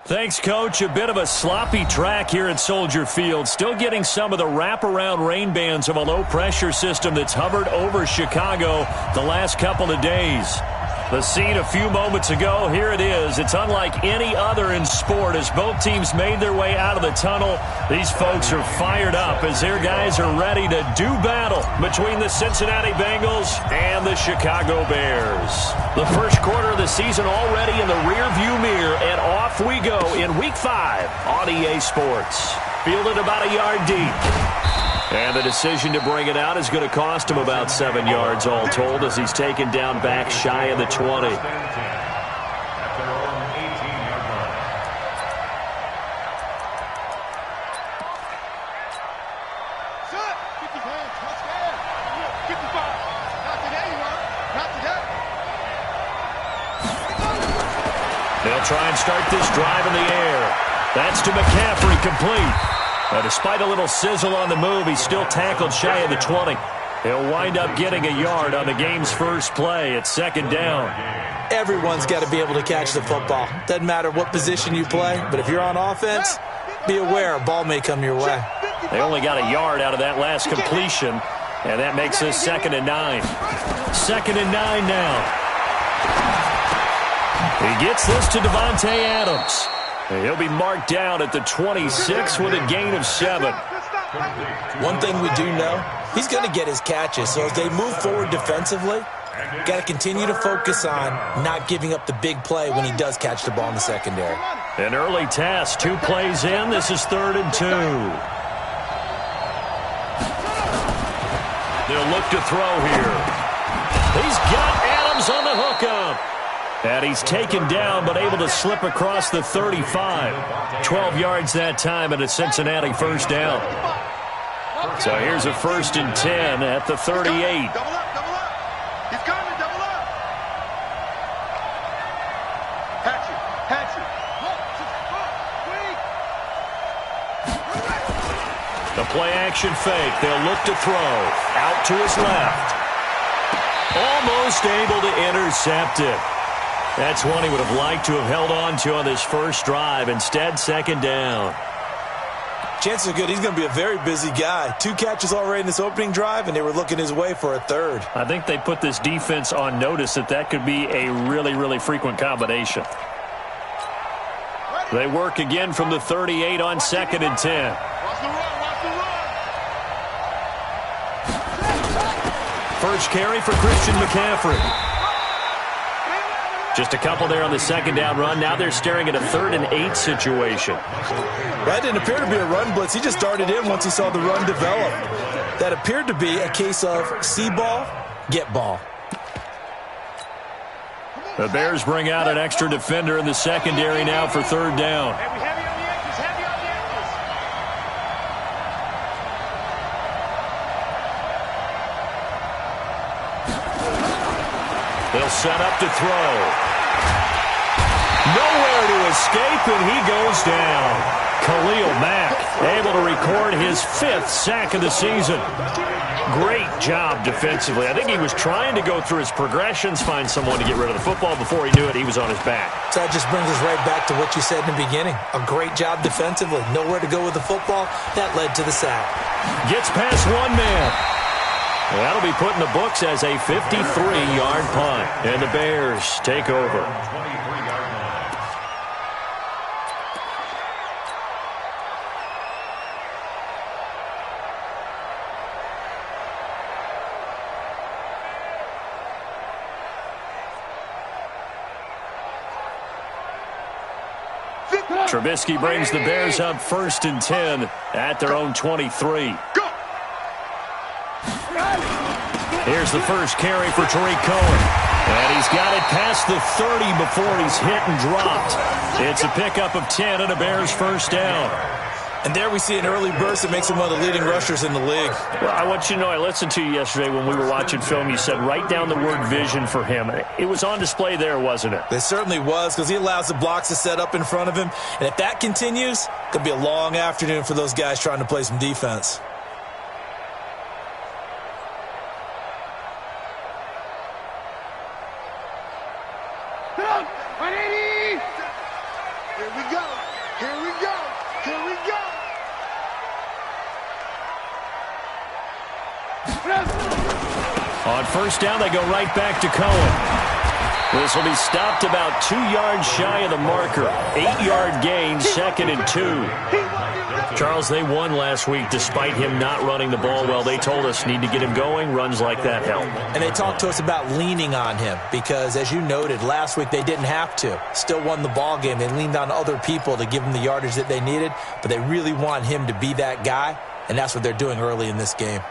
Thanks, Coach. A bit of a sloppy track here at Soldier Field. Still getting some of the wraparound rain bands of a low-pressure system that's hovered over Chicago the last couple of days. The scene a few moments ago, here it is. It's unlike any other in sport as both teams made their way out of the tunnel. These folks are fired up as their guys are ready to do battle between the Cincinnati Bengals and the Chicago Bears. The first quarter of the season already in the rearview mirror, and off we go in Week 5 on EA Sports. Fielded about a yard deep. And the decision to bring it out is going to cost him about 7 yards all told as he's taken down back shy of the 20. They'll try and start this drive in the air. That's to McCaffrey, complete. Despite a little sizzle on the move, he's still tackled shy of the 20. He'll wind up getting a yard on the game's first play. It's second down. Everyone's got to be able to catch the football. Doesn't matter what position you play, but if you're on offense, be aware a ball may come your way. They only got a yard out of that last completion, and that makes this 2nd and 9. 2nd and 9 now. He gets this to Devontae Adams. He'll be marked down at the 26 with a gain of 7. One thing we do know, he's going to get his catches. So as they move forward defensively, got to continue to focus on not giving up the big play when he does catch the ball in the secondary. An early task, 2 plays in. This is 3rd and 2. They'll look to throw here. He's got Adams on the hookup. And he's taken down but able to slip across the 35. 12 yards that time and a Cincinnati first down. So here's a 1st and 10 at the 38. Double up, double up. He's coming, double up. Hatch it, hatch it. The play action fake. They'll look to throw. Out to his left. Almost able to intercept it. That's one he would have liked to have held on to on this first drive. Instead, 2nd down. Chances are good he's going to be a very busy guy. 2 catches already in this opening drive, and they were looking his way for a 3rd. I think they put this defense on notice that could be a really, really frequent combination. They work again from the 38 on 2nd and 10. Watch the run, watch the run. First carry for Christian McCaffrey. Just a couple there on the 2nd down run. Now they're staring at a 3rd and 8 situation. That didn't appear to be a run blitz. He just started in once he saw the run develop. That appeared to be a case of see ball, get ball. The Bears bring out an extra defender in the secondary now for 3rd down. They'll set up to throw. Nowhere to escape, and he goes down. Khalil Mack able to record his 5th sack of the season. Great job defensively. I think he was trying to go through his progressions, find someone to get rid of the football. Before he knew it, he was on his back. So that just brings us right back to what you said in the beginning. A great job defensively. Nowhere to go with the football. That led to the sack. Gets past one man. That'll be put in the books as a 53-yard punt. And the Bears take over. Trubisky brings the Bears up 1st and 10 at their own 23. Here's the first carry for Tariq Cohen. And he's got it past the 30 before he's hit and dropped. It's a pickup of 10 and a Bears first down. And there we see an early burst that makes him one of the leading rushers in the league. Well, I want you to know, I listened to you yesterday when we were watching film. You said write down the word vision for him. It was on display there, wasn't it? It certainly was, because he allows the blocks to set up in front of him. And if that continues, it's going to be a long afternoon for those guys trying to play some defense. Here we go. Here we go. On first down, they go right back to Cohen. This will be stopped about 2 yards shy of the marker. 8-yard gain, 2nd and 2. Charles, they won last week despite him not running the ball well. They told us need to get him going. Runs like that help. And they talked to us about leaning on him because, as you noted, last week they didn't have to. Still won the ball game. They leaned on other people to give them the yardage that they needed, but they really want him to be that guy, and that's what they're doing early in this game.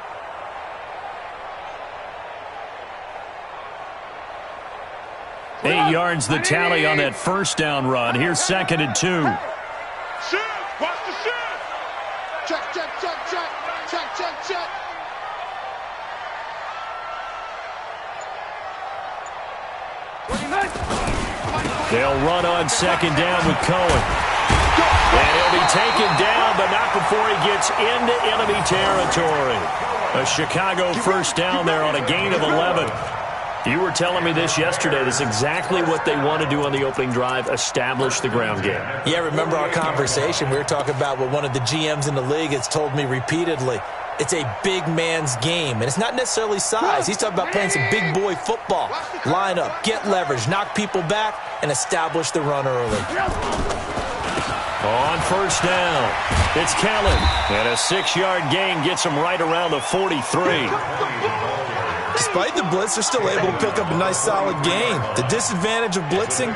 8 yards the tally on that first down run. Here's 2nd and 2. Shift. Watch the shift. Check, check, check, check. Check, check, check. They'll run on 2nd down with Cohen. And he'll be taken down, but not before he gets into enemy territory. A Chicago first down there on a gain of 11. You were telling me this yesterday. This is exactly what they want to do on the opening drive, establish the ground game. Yeah, remember our conversation? We were talking about what one of the GMs in the league has told me repeatedly. It's a big man's game, and it's not necessarily size. He's talking about playing some big boy football. Line up, get leverage, knock people back, and establish the run early. On first down, it's Kellen. And a 6-yard gain gets him right around the 43. Despite the blitz, they're still able to pick up a nice solid gain. The disadvantage of blitzing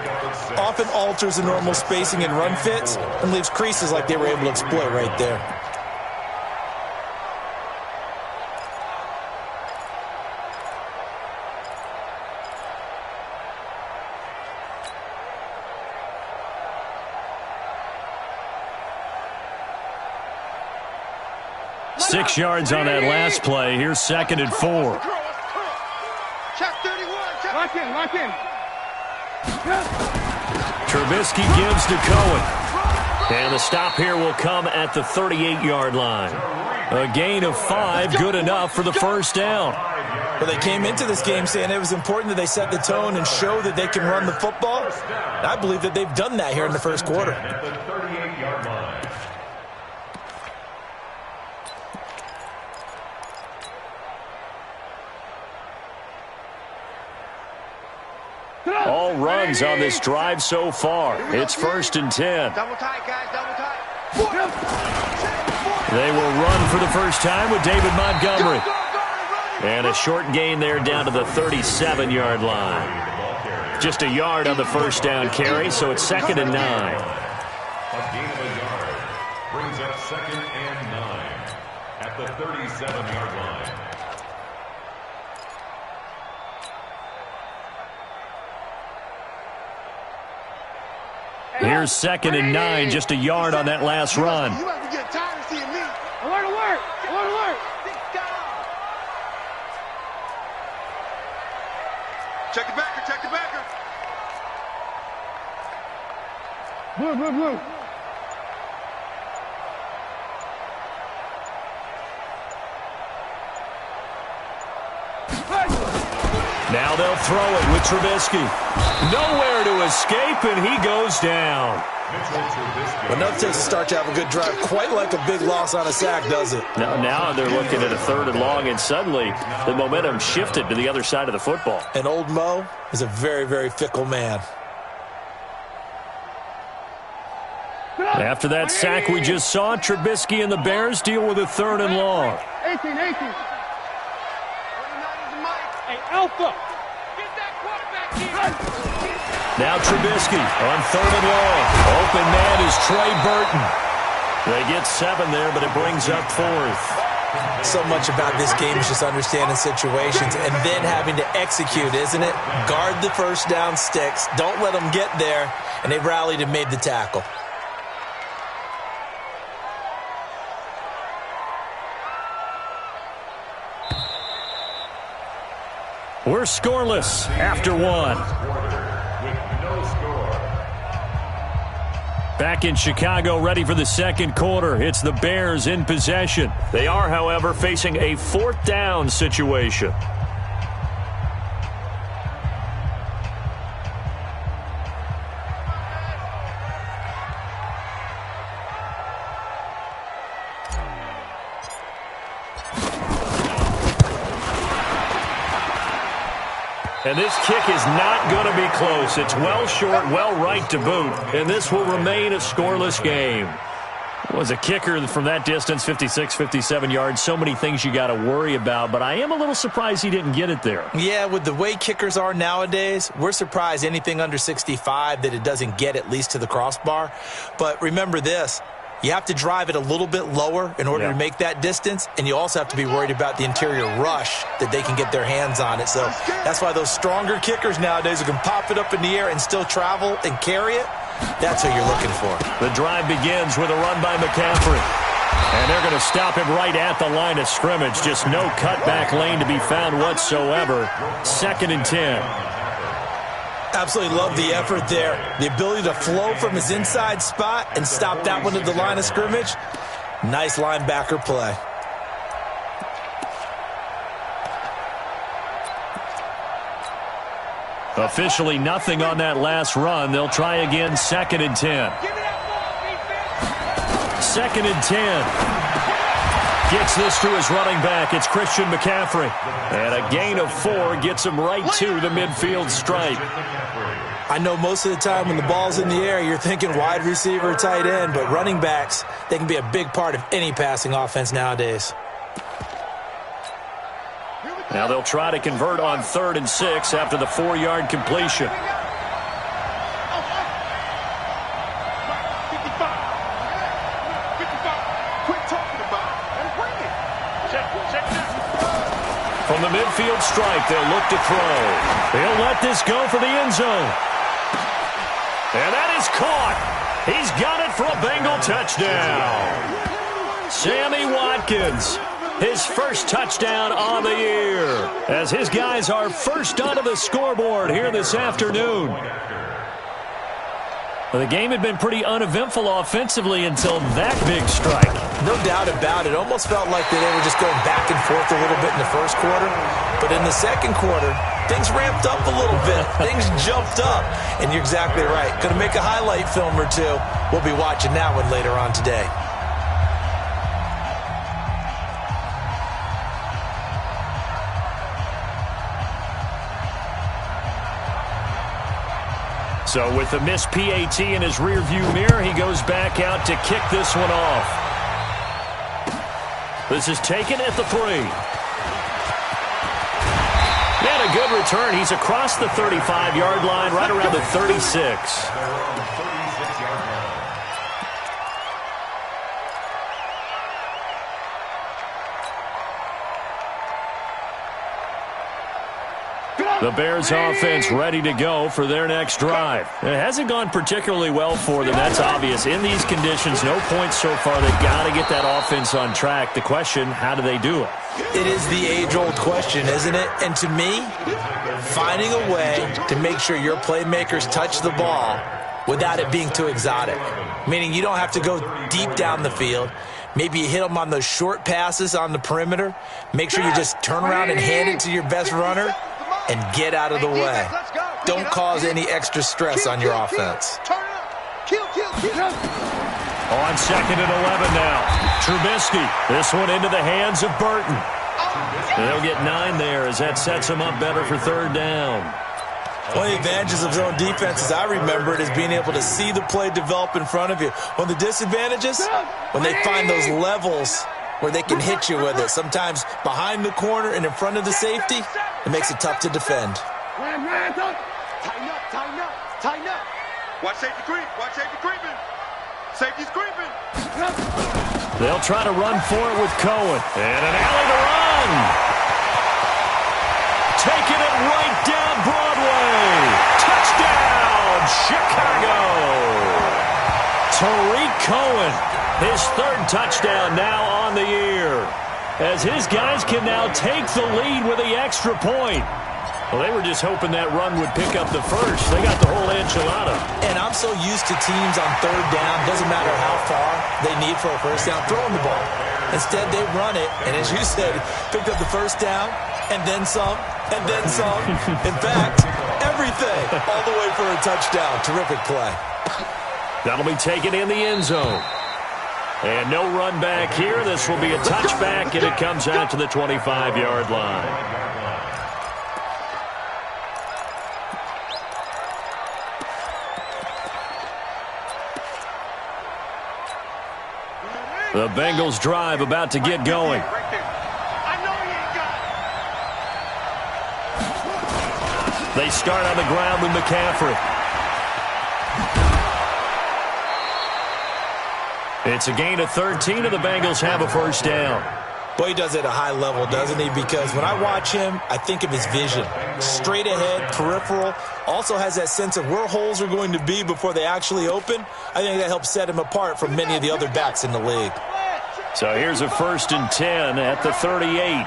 often alters the normal spacing and run fits and leaves creases like they were able to exploit right there. Six yards on that last play. Here's 2nd and 4. Check 31. Check. Lock in, lock in. Trubisky gives to Cohen. And the stop here will come at the 38-yard line. A gain of 5, good enough for the first down. Well, they came into this game saying it was important that they set the tone and show that they can run the football. And I believe that they've done that here in the first quarter. All runs on this drive so far. It's 1st and 10. Double tight, guys. Double tight. They will run for the first time with David Montgomery. And a short gain there down to the 37-yard line. Just a yard on the first down carry, so it's 2nd and 9. A gain of a yard brings up 2nd and 9 at the 37-yard line. Here's 2nd and 9, just a yard on that last run. You have to get tired of seeing me. Alert, alert! Alert, alert! Check the backer, check the backer. Blue, blue, blue. Now they'll throw it with Trubisky. Nowhere to escape, and he goes down. Well, enough takes to start to have a good drive. Quite like a big loss on a sack, does it? Now they're looking at a 3rd and long, and suddenly the momentum shifted to the other side of the football. And old Mo is a very, very fickle man. After that sack we just saw, Trubisky and the Bears deal with a 3rd and long. 18, 18. Hey, Alpha. Get that quarterback here. Now Trubisky on 3rd and long. Open man is Trey Burton. They get 7 there, but it brings up 4th. So much about this game is just understanding situations and then having to execute, isn't it? Guard the first down sticks. Don't let them get there. And they've rallied and made the tackle. We're scoreless after 1. Back in Chicago, ready for the second quarter. It's the Bears in possession. They are, however, facing a 4th down situation. And this kick is not going to be close. It's well short, well right to boot. And this will remain a scoreless game. Was a kicker from that distance, 56, 57 yards. So many things you got to worry about, but I am a little surprised he didn't get it there. Yeah, with the way kickers are nowadays, we're surprised anything under 65 that it doesn't get at least to the crossbar. But remember this, you have to drive it a little bit lower in order to make that distance, and you also have to be worried about the interior rush that they can get their hands on it. So that's why those stronger kickers nowadays who can pop it up in the air and still travel and carry it, that's what you're looking for. The drive begins with a run by McCaffrey. And they're going to stop him right at the line of scrimmage. Just no cutback lane to be found whatsoever. 2nd and 10. Absolutely love the effort there. The ability to flow from his inside spot and stop that one at the line of scrimmage. Nice linebacker play. Officially nothing on that last run. They'll try again, 2nd and 10. 2nd and 10. Gets this to his running back. It's Christian McCaffrey. And a gain of 4 gets him right to the midfield stripe. I know most of the time when the ball's in the air, you're thinking wide receiver, tight end, but running backs, they can be a big part of any passing offense nowadays. Now they'll try to convert on 3rd and 6 after the 4-yard completion. From the midfield stripe, they'll look to throw. They'll let this go for the end zone. And that is caught. He's got it for a Bengal touchdown. Sammy Watkins, his first touchdown on the year, as his guys are first onto the scoreboard here this afternoon. Well, the game had been pretty uneventful offensively until that big strike. No doubt about it. Almost felt like they were just going back and forth a little bit in the first quarter. But in the second quarter, things ramped up a little bit. Things jumped up. And you're exactly right. Going to make a highlight film or two. We'll be watching that one later on today. So with the missed PAT in his rearview mirror, he goes back out to kick this one off. This is taken at the 3. And a good return. He's across the 35-yard line, right around the 36. The Bears offense ready to go for their next drive. It hasn't gone particularly well for them. That's obvious. In these conditions, no points so far. They've got to get that offense on track. The question, how do they do it? It is the age-old question, isn't it? And to me, finding a way to make sure your playmakers touch the ball without it being too exotic. Meaning you don't have to go deep down the field. Maybe you hit them on those short passes on the perimeter. Make sure you just turn around and hand it to your best runner and get out of the way. Don't cause any extra stress on your offense. On 2nd and 11 now. Trubisky. This one into the hands of Burton. They'll get 9 there as that sets them up better for 3rd down. One of the advantages of zone defense, as I remember it, is being able to see the play develop in front of you. One of the disadvantages, when they find those levels where they can hit you with it. Sometimes behind the corner and in front of the safety, it makes it tough to defend. Tighten up, tighten up, tighten up. Watch safety creep, watch safety creeping. Safety's creeping. They'll try to run for it with Cohen. And an alley to run. Taking it right down Broadway. Touchdown, Chicago. Tariq Cohen, his 3rd touchdown now on the year, as his guys can now take the lead with the extra point. Well, they were just hoping that run would pick up the first. They got the whole enchilada. And I'm so used to teams on 3rd down, doesn't matter how far they need for a first down, throwing the ball. Instead, they run it, and as you said, picked up the first down, and then some, and then some. In fact, everything, all the way for a touchdown. Terrific play. That'll be taken in the end zone. And no run back here. This will be a touchback, and it comes out to the 25-yard line. The Bengals drive about to get going. They start on the ground with McCaffrey. It's a gain of 13, and the Bengals have a first down. Boy, he does it at a high level, doesn't he? Because when I watch him, I think of his vision. Straight ahead, peripheral. Also has that sense of where holes are going to be before they actually open. I think that helps set him apart from many of the other backs in the league. So here's a 1st and 10 at the 38.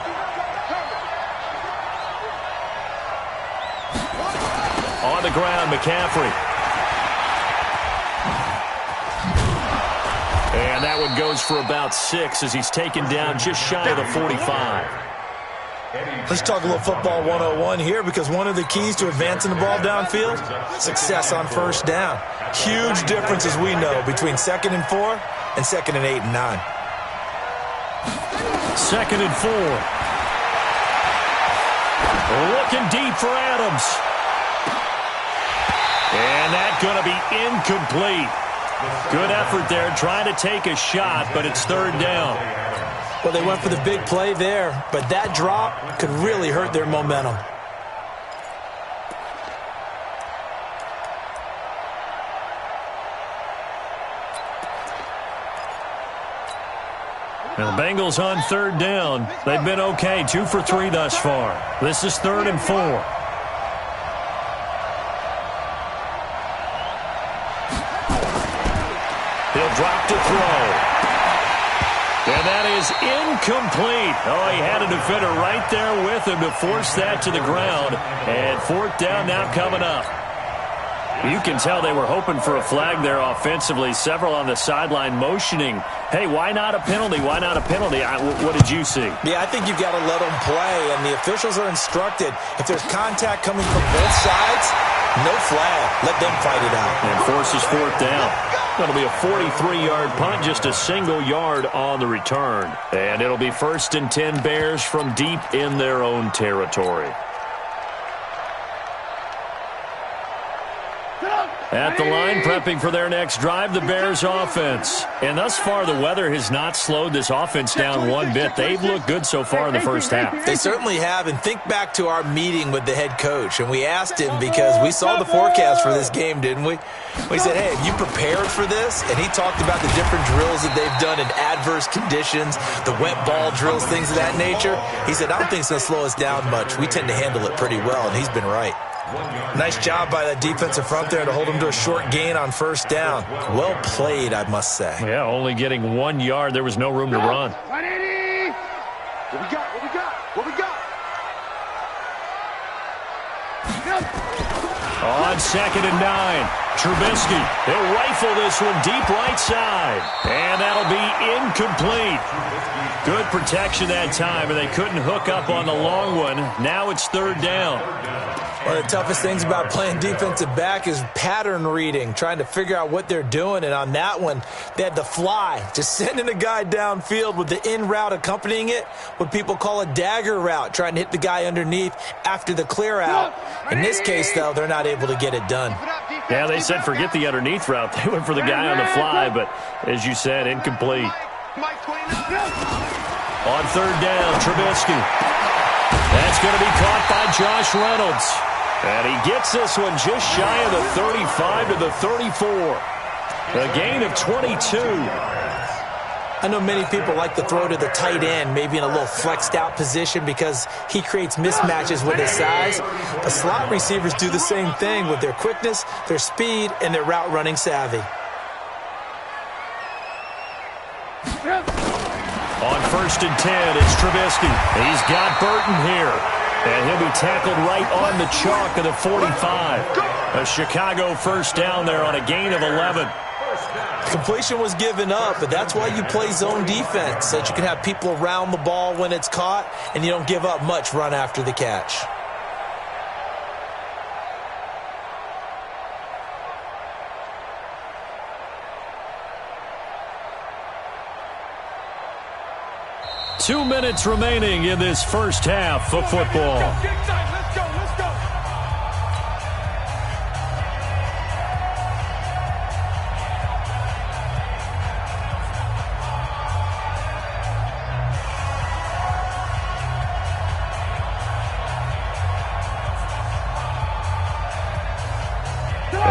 On the ground, McCaffrey. And that one goes for about 6 as he's taken down just shy of the 45. Let's talk a little football 101 here, because one of the keys to advancing the ball downfield, success on first down. Huge difference, as we know, between 2nd and 4 and 2nd and 8 and 9. 2nd and 4. Looking deep for Adams. And that's going to be incomplete. Good effort there, trying to take a shot, but it's 3rd down. Well, they went for the big play there, but that drop could really hurt their momentum. And the Bengals on 3rd down. They've been okay, 2 for 3 thus far. This is 3rd and 4. He'll drop to throw. And that is incomplete. Oh, he had a defender right there with him to force that to the ground. And 4th down now coming up. You can tell they were hoping for a flag there offensively. Several on the sideline motioning, hey, why not a penalty? Why not a penalty? What did you see? Yeah, I think you've got to let them play, and the officials are instructed. If there's contact coming from both sides, no flag. Let them fight it out. And forces 4th down. It'll be a 43-yard punt, just a single yard on the return. And it'll be 1st and 10 Bears from deep in their own territory. At the line, prepping for their next drive, the Bears offense. And thus far, the weather has not slowed this offense down one bit. They've looked good so far in the first half. They certainly have. And think back to our meeting with the head coach. And we asked him, because we saw the forecast for this game, didn't we? We said, hey, have you prepared for this? And he talked about the different drills that they've done in adverse conditions, the wet ball drills, things of that nature. He said, I don't think it's going to slow us down much. We tend to handle it pretty well, and he's been right. Nice job by that defensive front there to hold him to a short gain on 1st down. Well played, I must say. Yeah, only getting 1 yard. There was no room to run. 180! What we got? What we got? What we got? On 2nd and 9, Trubisky. He'll rifle this one deep right side. And that'll be incomplete. Good protection that time, and they couldn't hook up on the long one. Now it's 3rd down. One of the toughest things about playing defensive back is pattern reading, trying to figure out what they're doing. And on that one, they had the fly, just sending a guy downfield with the in route accompanying it, what people call a dagger route, trying to hit the guy underneath after the clear out. In this case, though, they're not able to get it done. Yeah, they said forget the underneath route. They went for the guy on the fly, but as you said, incomplete. On 3rd down, Trubisky. That's going to be caught by Josh Reynolds. And he gets this one just shy of the 35 to the 34. A gain of 22. I know many people like to throw to the tight end, maybe in a little flexed out position because he creates mismatches with his size. But slot receivers do the same thing with their quickness, their speed, and their route running savvy. On 1st and 10, it's Trubisky. He's got Burton here. And he'll be tackled right on the chalk of the 45. A Chicago 1st down there on a gain of 11. Completion was given up, but that's why you play zone defense, so that you can have people around the ball when it's caught, and you don't give up much run after the catch. Two minutes remaining in this first half of football. Let's go.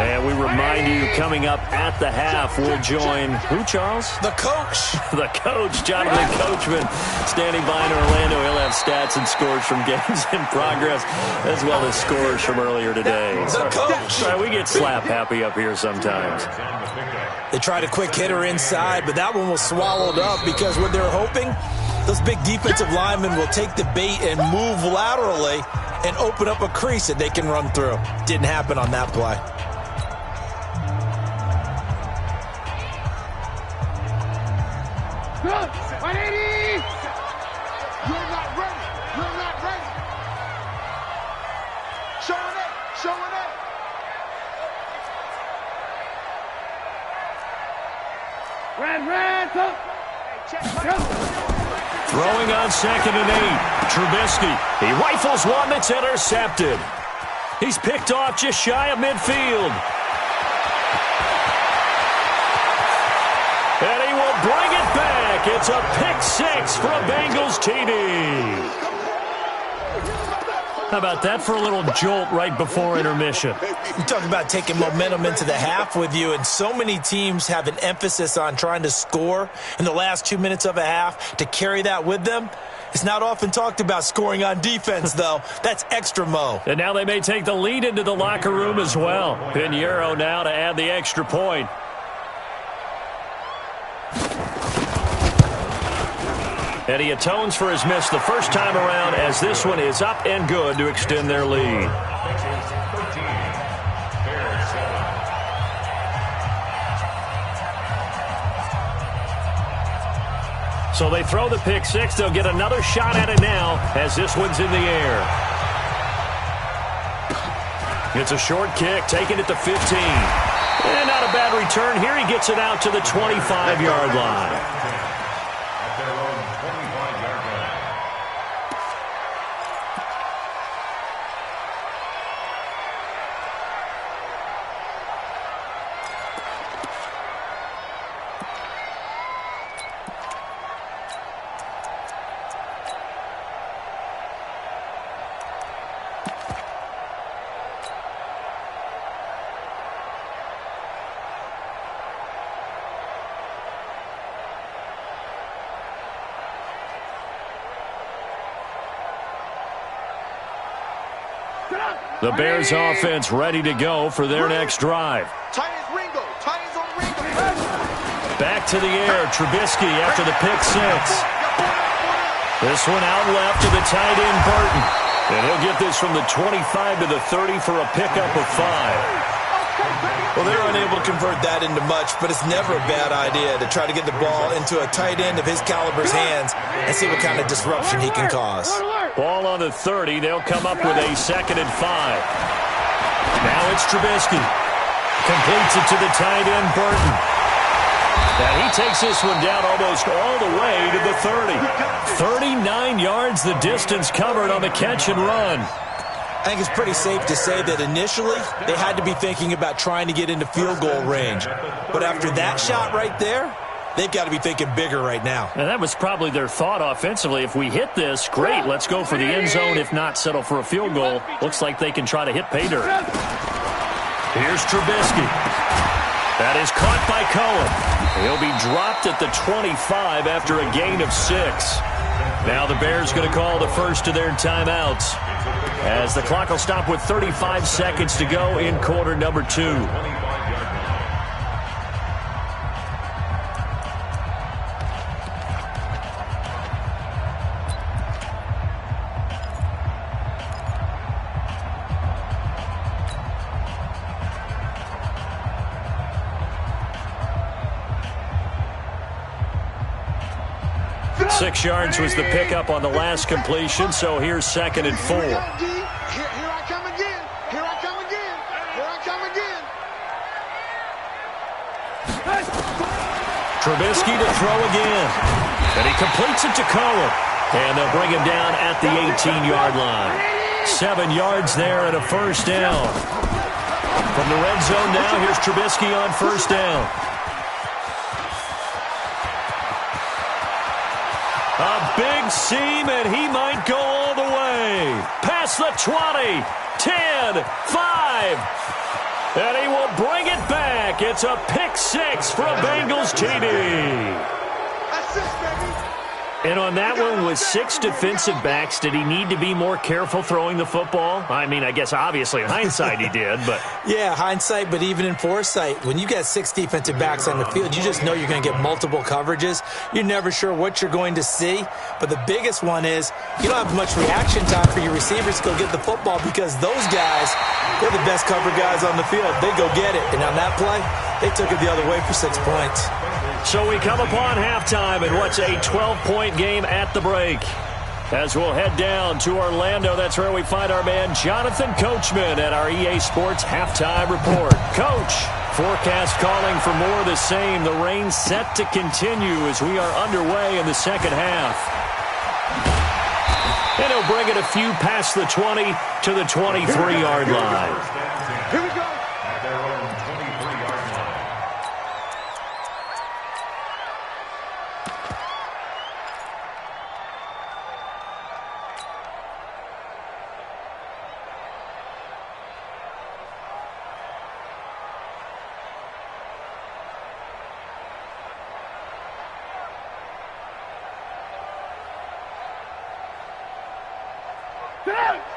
And we remind you, coming up at the half, we'll join who, Charles? The coach. The coach, Jonathan Coachman, standing by in Orlando. He'll have stats and scores from games in progress, as well as scores from earlier today. The coach. We get slap happy up here sometimes. They tried a quick hitter inside, but that one was swallowed up because what they're hoping, those big defensive linemen will take the bait and move laterally and open up a crease that they can run through. Didn't happen on that play. Good. 180. You're not ready. You're not ready. Showing it. Showing it. Red. Throwing on 2nd and 8. Trubisky. He rifles one that's intercepted. He's picked off just shy of midfield. And he will bring it back. It's a pick 6 for a Bengals TD. How about that for a little jolt right before intermission? You talk about taking momentum into the half with you, and so many teams have an emphasis on trying to score in the last 2 minutes of a half to carry that with them. It's not often talked about scoring on defense, though. That's extra, Mo. And now they may take the lead into the locker room as well. Pinheiro now to add the extra point. And he atones for his miss the first time around, as this one is up and good to extend their lead. So they throw the pick 6. They'll get another shot at it now, as this one's in the air. It's a short kick, taking it to 15. And not a bad return here. He gets it out to the 25-yard line. The Bears offense ready to go for their next drive. Titans Ringo. Titans on Ringo. Back to the air. Trubisky after the pick 6. This one out left to the tight end, Burton. And he'll get this from the 25 to the 30 for a pickup of 5. Well, they're unable to convert that into much, but it's never a bad idea to try to get the ball into a tight end of his caliber's hands and see what kind of disruption he can cause. Ball on the 30. They'll come up with a 2nd and 5. Now it's Trubisky. Completes it to the tight end, Burton. And he takes this one down almost all the way to the 30. 39 yards the distance covered on the catch and run. I think it's pretty safe to say that initially they had to be thinking about trying to get into field goal range. But after that shot right there, they've got to be thinking bigger right now. And that was probably their thought offensively. If we hit this, great, let's go for the end zone. If not, settle for a field goal. Looks like they can try to hit pay dirt. Here's Trubisky. That is caught by Cohen. He'll be dropped at the 25 after a gain of 6. Now the Bears going to call the first of their timeouts, as the clock will stop with 35 seconds to go in quarter number 2. Six yards was the pickup on the last completion, so here's 2nd and 4. Here I come again. Here I come again. Here I come again. Trubisky to throw again. And he completes it to Cohen. And they'll bring him down at the 18-yard line. 7 yards there and a first down. From the red zone now, here's Trubisky on first down. A big seam, and he might go all the way. Past the 20, 10, 5. And he will bring it back. It's a pick six for a Bengals TD. Assist, baby. And on that one, with 6 defensive backs, did he need to be more careful throwing the football? I mean, I guess obviously in hindsight he did, but... Yeah, hindsight, but even in foresight, when you got 6 defensive backs on the field, you just know you're going to get multiple coverages. You're never sure what you're going to see. But the biggest one is you don't have much reaction time for your receivers to go get the football because those guys, they're the best cover guys on the field. They go get it. And on that play, they took it the other way for 6 points. So we come upon halftime in what's a 12-point game at the break. As we'll head down to Orlando, that's where we find our man Jonathan Coachman at our EA Sports Halftime Report. Coach, forecast calling for more of the same. The rain set to continue as we are underway in the second half. And he'll bring it a few past the 20 to the 23-yard line. Here we go. At their own 23-yard line.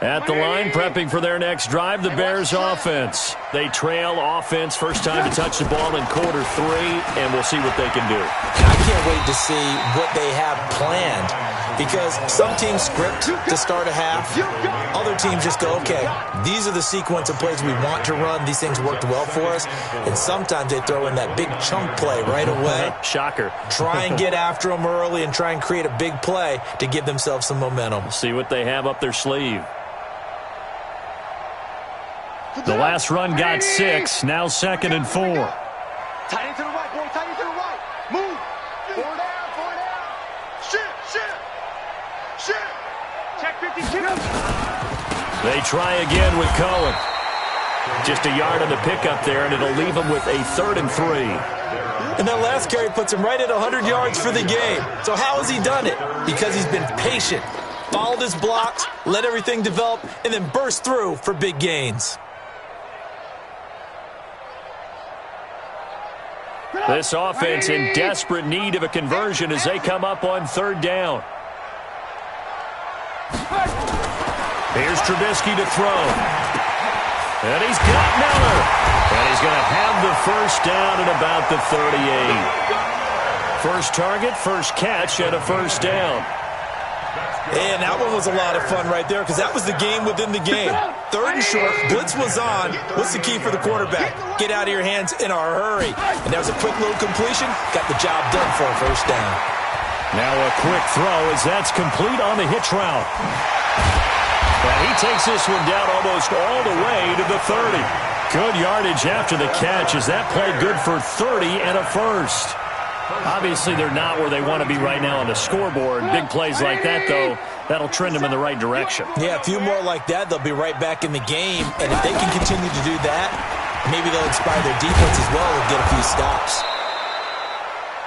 At the line, prepping for their next drive, the Bears offense. They trail offense, first time to touch the ball in quarter 3, and we'll see what they can do. I can't wait to see what they have planned because some teams script to start a half. Other teams just go, okay, these are the sequence of plays we want to run. These things worked well for us. And sometimes they throw in that big chunk play right away. Shocker. Try and get after them early and try and create a big play to give themselves some momentum. See what they have up their sleeve. The last run got 6, now 2nd and 4. Tight end to the right, boy. Tight end to the right. Move. Four down, four down. Shit. Check 52. They try again with Cohen. Just a yard on the pickup there, and it'll leave them with a 3rd and 3. And that last carry puts him right at 100 yards for the game. So how has he done it? Because he's been patient, followed his blocks, let everything develop, and then burst through for big gains. This offense in desperate need of a conversion as they come up on 3rd down. Here's Trubisky to throw. And he's got Miller. And he's going to have the first down at about the 38. First target, first catch, and a first down. And that one was a lot of fun right there because that was the game within the game. 3rd and short, blitz was on. What's the key for the quarterback? Get out of your hands in a hurry. And that was a quick little completion. Got the job done for a first down. Now a quick throw as that's complete on the hitch route. And he takes this one down almost all the way to the 30. Good yardage after the catch as that played good for 30 and a first. Obviously, they're not where they want to be right now on the scoreboard. Big plays like that, though, that'll trend them in the right direction. Yeah, a few more like that, they'll be right back in the game. And if they can continue to do that, maybe they'll inspire their defense as well and get a few stops.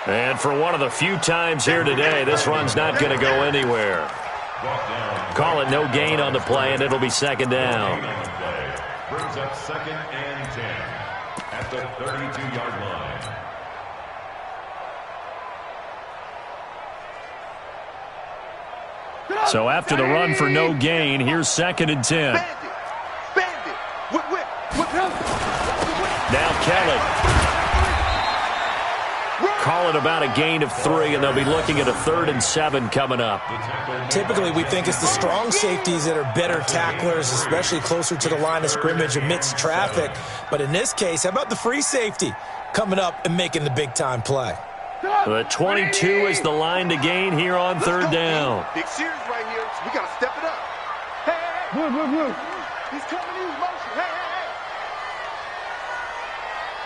And for one of the few times here today, this run's not going to go anywhere. Call it no gain on the play, and it'll be 2nd down. Brings up 2nd and 10 at the 32-yard line. So after the run for no gain, here's 2nd and 10. Bandit. Whip. Now Kelly. Call it about a gain of 3, and they'll be looking at a 3rd and 7 coming up. Typically, we think it's the strong safeties that are better tacklers, especially closer to the line of scrimmage amidst traffic. But in this case, how about the free safety coming up and making the big-time play? The 22 is the line to gain here on 3rd down. Big series right here, so we got to step it up. Hey. He's coming in motion. Hey.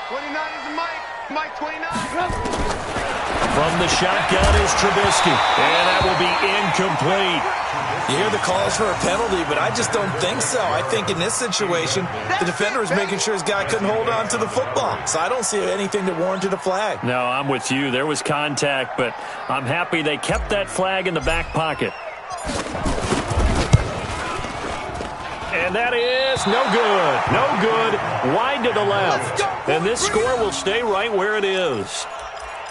29 is the Mike. Mike 29. From the shotgun is Trubisky. And that will be incomplete. You hear the calls for a penalty, but I just don't think so. I think in this situation, the defender was making sure his guy couldn't hold on to the football. So I don't see anything that warranted a flag. No, I'm with you. There was contact, but I'm happy they kept that flag in the back pocket. And And that is no good. No good. Wide to the left. And this score will stay right where it is.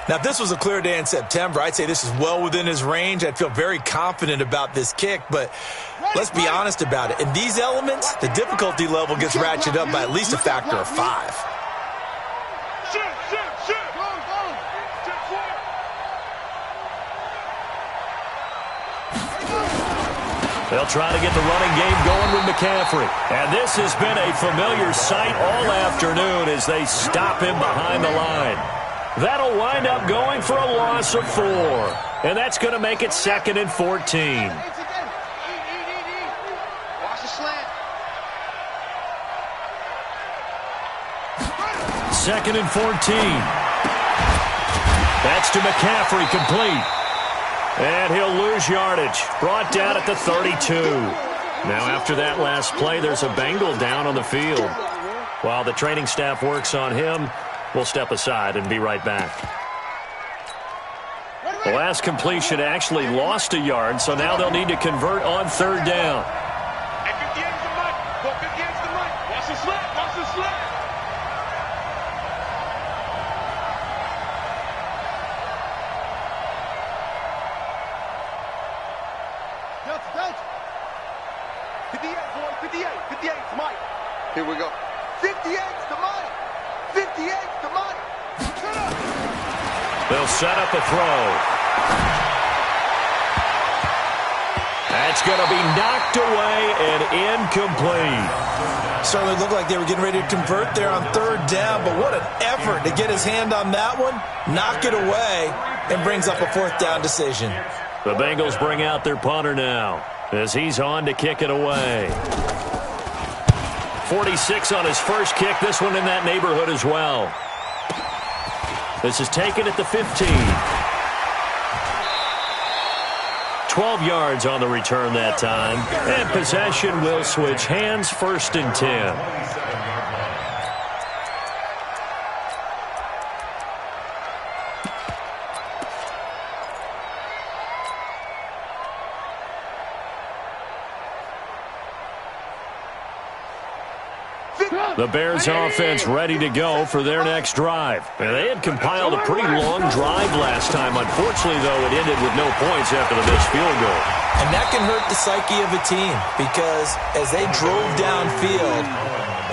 Now, if this was a clear day in September, I'd say this is well within his range. I'd feel very confident about this kick, but let's be honest about it. In these elements, the difficulty level gets ratcheted up by at least a factor of 5. They'll try to get the running game going with McCaffrey. And this has been a familiar sight all afternoon as they stop him behind the line. That'll wind up going for a loss of 4. And that's going to make it 2nd and 14. Watch the slant. 2nd and 14. That's to McCaffrey, complete. And he'll lose yardage. Brought down at the 32. Now after that last play, there's a Bengal down on the field. While the training staff works on him, we'll step aside and be right back. The last completion actually lost a yard, so now they'll need to convert on 3rd down. And 58 is the mic. Go 58 is the mic. Watch the slant. Watch the slant. Delta. 58, boy. 58. 58 is Mike. Here we go. 58 is the mic. 58 is the mic. They'll set up a throw. That's going to be knocked away and incomplete. Certainly looked like they were getting ready to convert there on 3rd down, but what an effort to get his hand on that one, knock it away, and brings up a 4th down decision. The Bengals bring out their punter now as he's on to kick it away. 46 on his first kick, this one in that neighborhood as well. This is taken at the 15. 12 yards on the return that time. And possession will switch hands, 1st and 10. The Bears offense ready to go for their next drive. And they had compiled a pretty long drive last time. Unfortunately, though, it ended with no points after the missed field goal. And that can hurt the psyche of a team because as they drove downfield,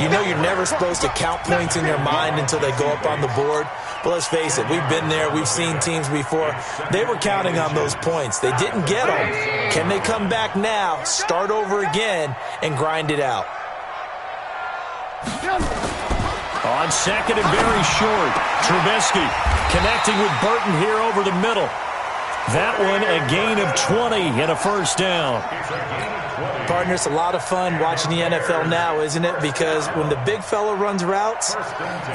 you know you're never supposed to count points in your mind until they go up on the board. But let's face it, we've been there. We've seen teams before. They were counting on those points. They didn't get them. Can they come back now, start over again, and grind it out? On 2nd and very short, Trubisky connecting with Burton here over the middle. That one a gain of 20 and a 1st down. Partner, it's a lot of fun watching the NFL now, isn't it? Because when the big fella runs routes,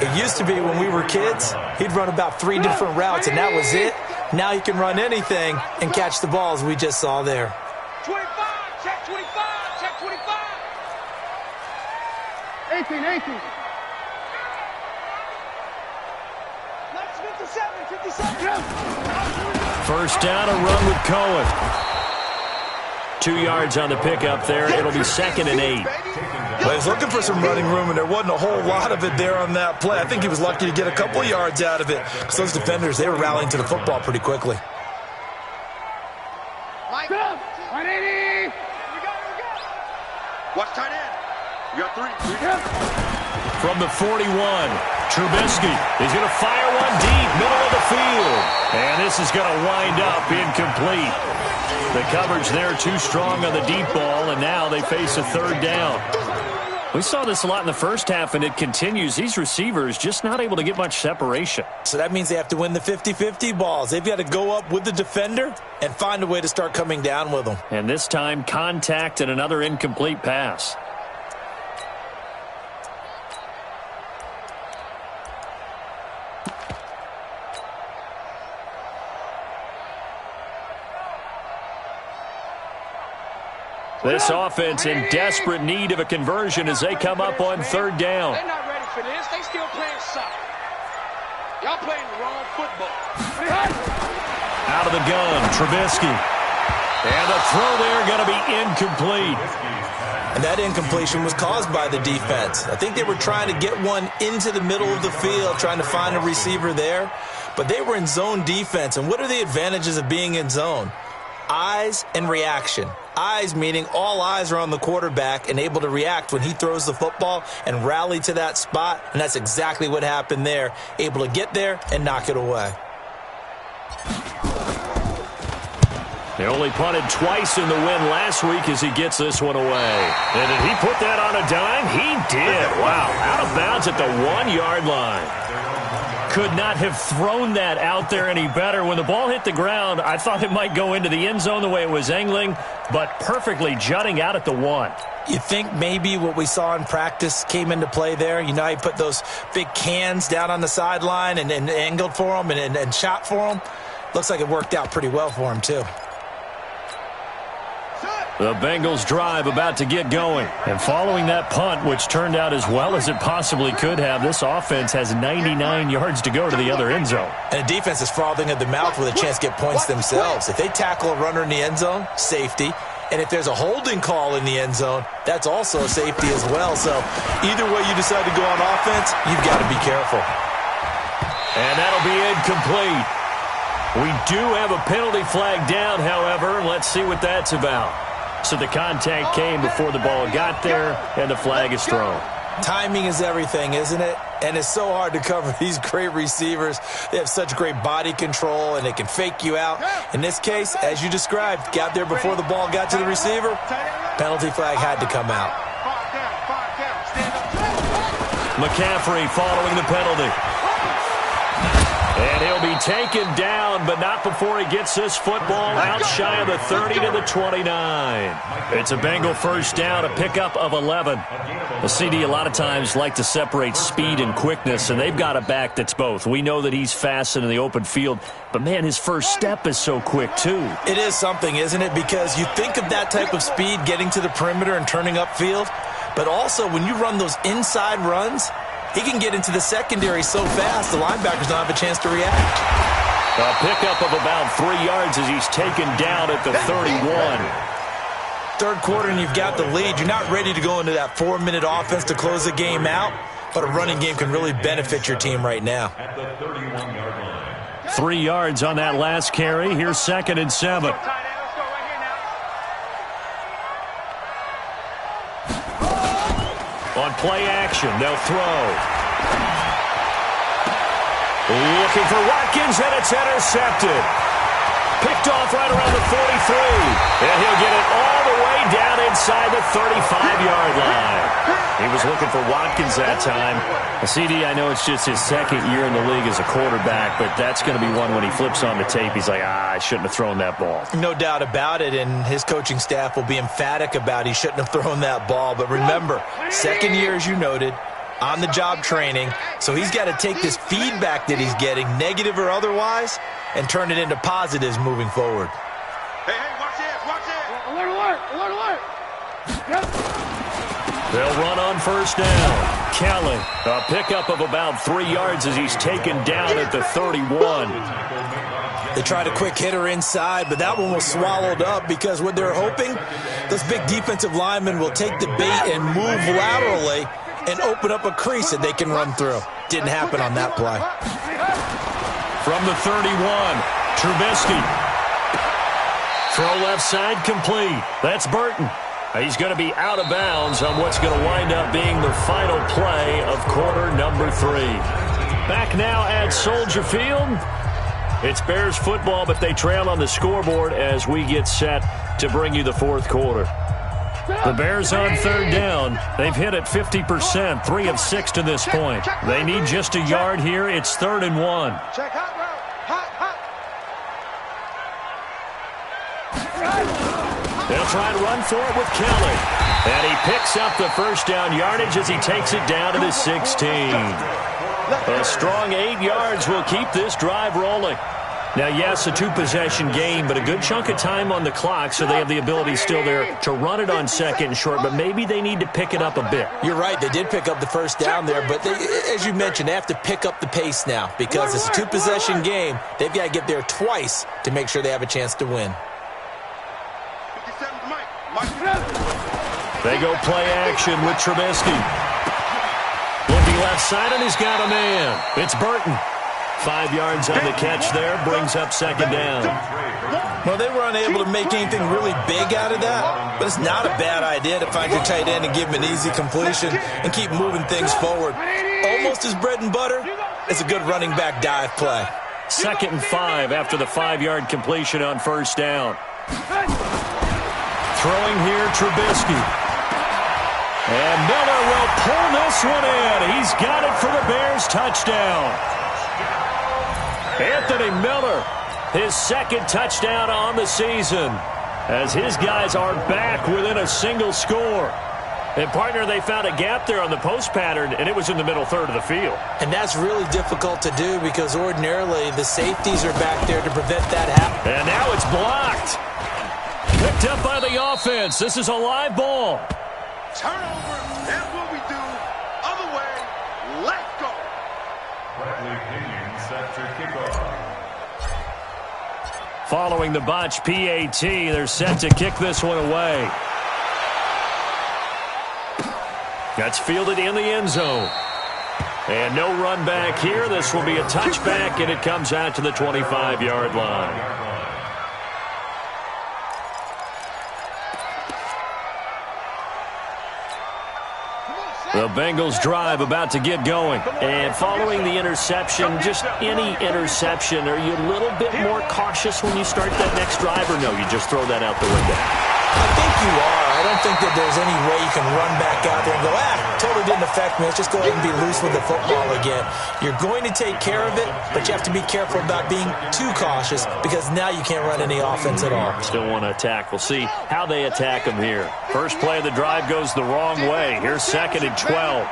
it used to be when we were kids, he'd run about 3 different routes, and that was it. Now he can run anything and catch the balls we just saw there. 25, check 25, check 25. 18. 57. 1st down, a run with Cohen. 2 yards on the pickup there. It'll be 2nd and 8. Well, he's looking for some running room, and there wasn't a whole lot of it there on that play. I think he was lucky to get a couple yards out of it because those defenders, they were rallying to the football pretty quickly. Mike. 180. Watch tight end. You got 3. From the 41, Trubisky is going to fire one deep, middle of the field. And this is going to wind up incomplete. The coverage there too strong on the deep ball, and now they face a 3rd down. We saw this a lot in the first half, and it continues. These receivers just not able to get much separation. So that means they have to win the 50-50 balls. They've got to go up with the defender and find a way to start coming down with them. And this time, contact and another incomplete pass. This offense in desperate need of a conversion as they come up on 3rd down. They're not ready for this. They still playing soccer. Y'all playing the wrong football. Out of the gun, Trubisky. And the throw there going to be incomplete. And that incompletion was caused by the defense. I think they were trying to get one into the middle of the field, trying to find a receiver there. But they were in zone defense. And what are the advantages of being in zone? Eyes and reaction. Eyes meaning all eyes are on the quarterback and able to react when he throws the football and rally to that spot. And that's exactly what happened there. Able to get there and knock it away. They only punted twice in the win last week as he gets this one away. And did he put that on a dime? He did. Wow. Out of bounds at the 1-yard line. Could not have thrown that out there any better. When the ball hit the ground, I thought it might go into the end zone the way it was angling, but perfectly jutting out at the 1. You think maybe what we saw in practice came into play there? You know, he put those big cans down on the sideline and angled for him and shot for him. Looks like it worked out pretty well for him, too. The Bengals drive about to get going. And following that punt, which turned out as well as it possibly could have, this offense has 99 yards to go to the other end zone. And the defense is frothing at the mouth with a chance to get points themselves. If they tackle a runner in the end zone, safety. And if there's a holding call in the end zone, that's also a safety as well. So either way you decide to go on offense, you've got to be careful. And that'll be incomplete. We do have a penalty flag down, however. Let's see what that's about. So the contact came before the ball got there, and the flag is thrown. Timing is everything, isn't it? And it's so hard to cover these great receivers. They have such great body control, and they can fake you out. In this case, as you described, got there before the ball got to the receiver. Penalty flag had to come out. McCaffrey following the penalty. And he'll be taken down, but not before he gets this football out shy of the 30 to the 29. It's a Bengal first down, a pickup of 11. The CD a lot of times like to separate speed and quickness, and they've got a back that's both. We know that he's fast in the open field, but, man, his first step is so quick, too. It is something, isn't it? Because you think of that type of speed getting to the perimeter and turning upfield, but also when you run those inside runs, he can get into the secondary so fast the linebackers don't have a chance to react. A pickup of about 3 yards as he's taken down at the 31. Third quarter and you've got the lead. You're not ready to go into that 4-minute offense to close the game out, but a running game can really benefit your team right now. At the 31-yard line. 3 yards on that last carry. Here's 2nd and 7. On play action, they'll throw. Looking for Watkins, and it's intercepted. Picked off right around the 43. And he'll get it all the way down inside the 35-yard line. He was looking for Watkins that time. CD, I know it's just his second year in the league as a quarterback, but that's going to be one when he flips on the tape. He's like, I shouldn't have thrown that ball. No doubt about it, and his coaching staff will be emphatic about he shouldn't have thrown that ball. But remember, second year, as you noted, on-the-job training, so he's got to take this feedback that he's getting, negative or otherwise, and turn it into positives moving forward. Hey, watch this, watch this. Alert, alert, alert, alert. Yep. They'll run on first down. Kelly, a pickup of about 3 yards as he's taken down at the 31. They tried a quick hitter inside, but that one was swallowed up because what they're hoping, those big defensive linemen will take the bait and move laterally and open up a crease that they can run through. Didn't happen on that play. From the 31, Trubisky. Throw left side complete. That's Burton. He's going to be out of bounds on what's going to wind up being the final play of quarter number 3. Back now at Soldier Field. It's Bears football, but they trail on the scoreboard as we get set to bring you the fourth quarter. The Bears on third down. They've hit it 50%, 3 of 6 to this point. They need just a yard here. It's 3rd and 1. Check hot, bro. Hot, hot. They'll try and run for it with Kelly. And he picks up the first down yardage as he takes it down to the 16. A strong 8 yards will keep this drive rolling. Now, yes, a 2-possession game, but a good chunk of time on the clock, so they have the ability still there to run it on 2nd and short, but maybe they need to pick it up a bit. You're right. They did pick up the first down there, but they, as you mentioned, they have to pick up the pace now because it's a 2-possession game. They've got to get there twice to make sure they have a chance to win. 57 Mike. Mike. They go play action with Trubisky. Looking left side, and he's got a man. It's Burton. 5 yards on the catch there, brings up second down. Well, they were unable to make anything really big out of that, but it's not a bad idea to find your tight end and give him an easy completion and keep moving things forward. Almost his bread and butter. It's a good running back dive play. 2nd and 5 after the 5-yard completion on first down. Throwing here, Trubisky. And Miller will pull this one in. He's got it for the Bears touchdown. Anthony Miller, his 2nd touchdown on the season, as his guys are back within a single score. And, partner, they found a gap there on the post pattern, and it was in the middle third of the field. And that's really difficult to do because ordinarily the safeties are back there to prevent that happening. And now it's blocked. Picked up by the offense. This is a live ball. Turnover, that's what we do. Other way, let's go. Bradley Pinion set to kickoff. Following the botch PAT, they're set to kick this one away. That's fielded in the end zone. And no run back here. This will be a touchback, and it comes out to the 25-yard line. The Bengals drive about to get going. And following the interception, just any interception, are you a little bit more cautious when you start that next drive, or no, you just throw that out the window? I think you are. I don't think that there's any way you can run back out there and go, totally didn't affect me. Let's just go ahead and be loose with the football again. You're going to take care of it, but you have to be careful about being too cautious because now you can't run any offense at all. Still want to attack. We'll see how they attack them here. First play of the drive goes the wrong way. Here's 2nd and 12.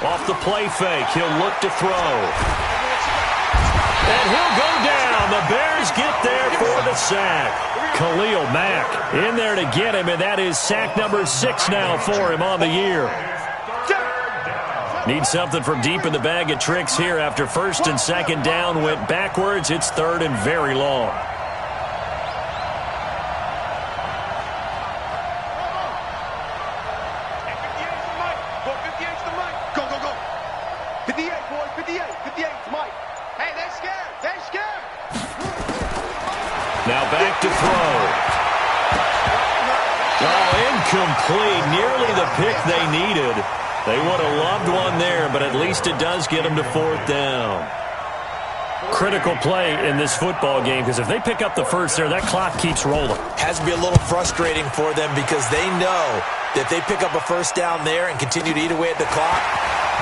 Off the play fake, he'll look to throw. And he'll go down. The Bears get there for the sack. Khalil Mack in there to get him, and that is sack number 6 now for him on the year. Need something from deep in the bag of tricks here after 1st and 2nd down went backwards. It's 3rd and very long. Now back to throw. Oh, incomplete. Nearly the pick they needed. They would have loved one there, but at least it does get them to 4th down. Critical play in this football game, because if they pick up the first there, that clock keeps rolling. Has to be a little frustrating for them because they know that if they pick up a first down there and continue to eat away at the clock,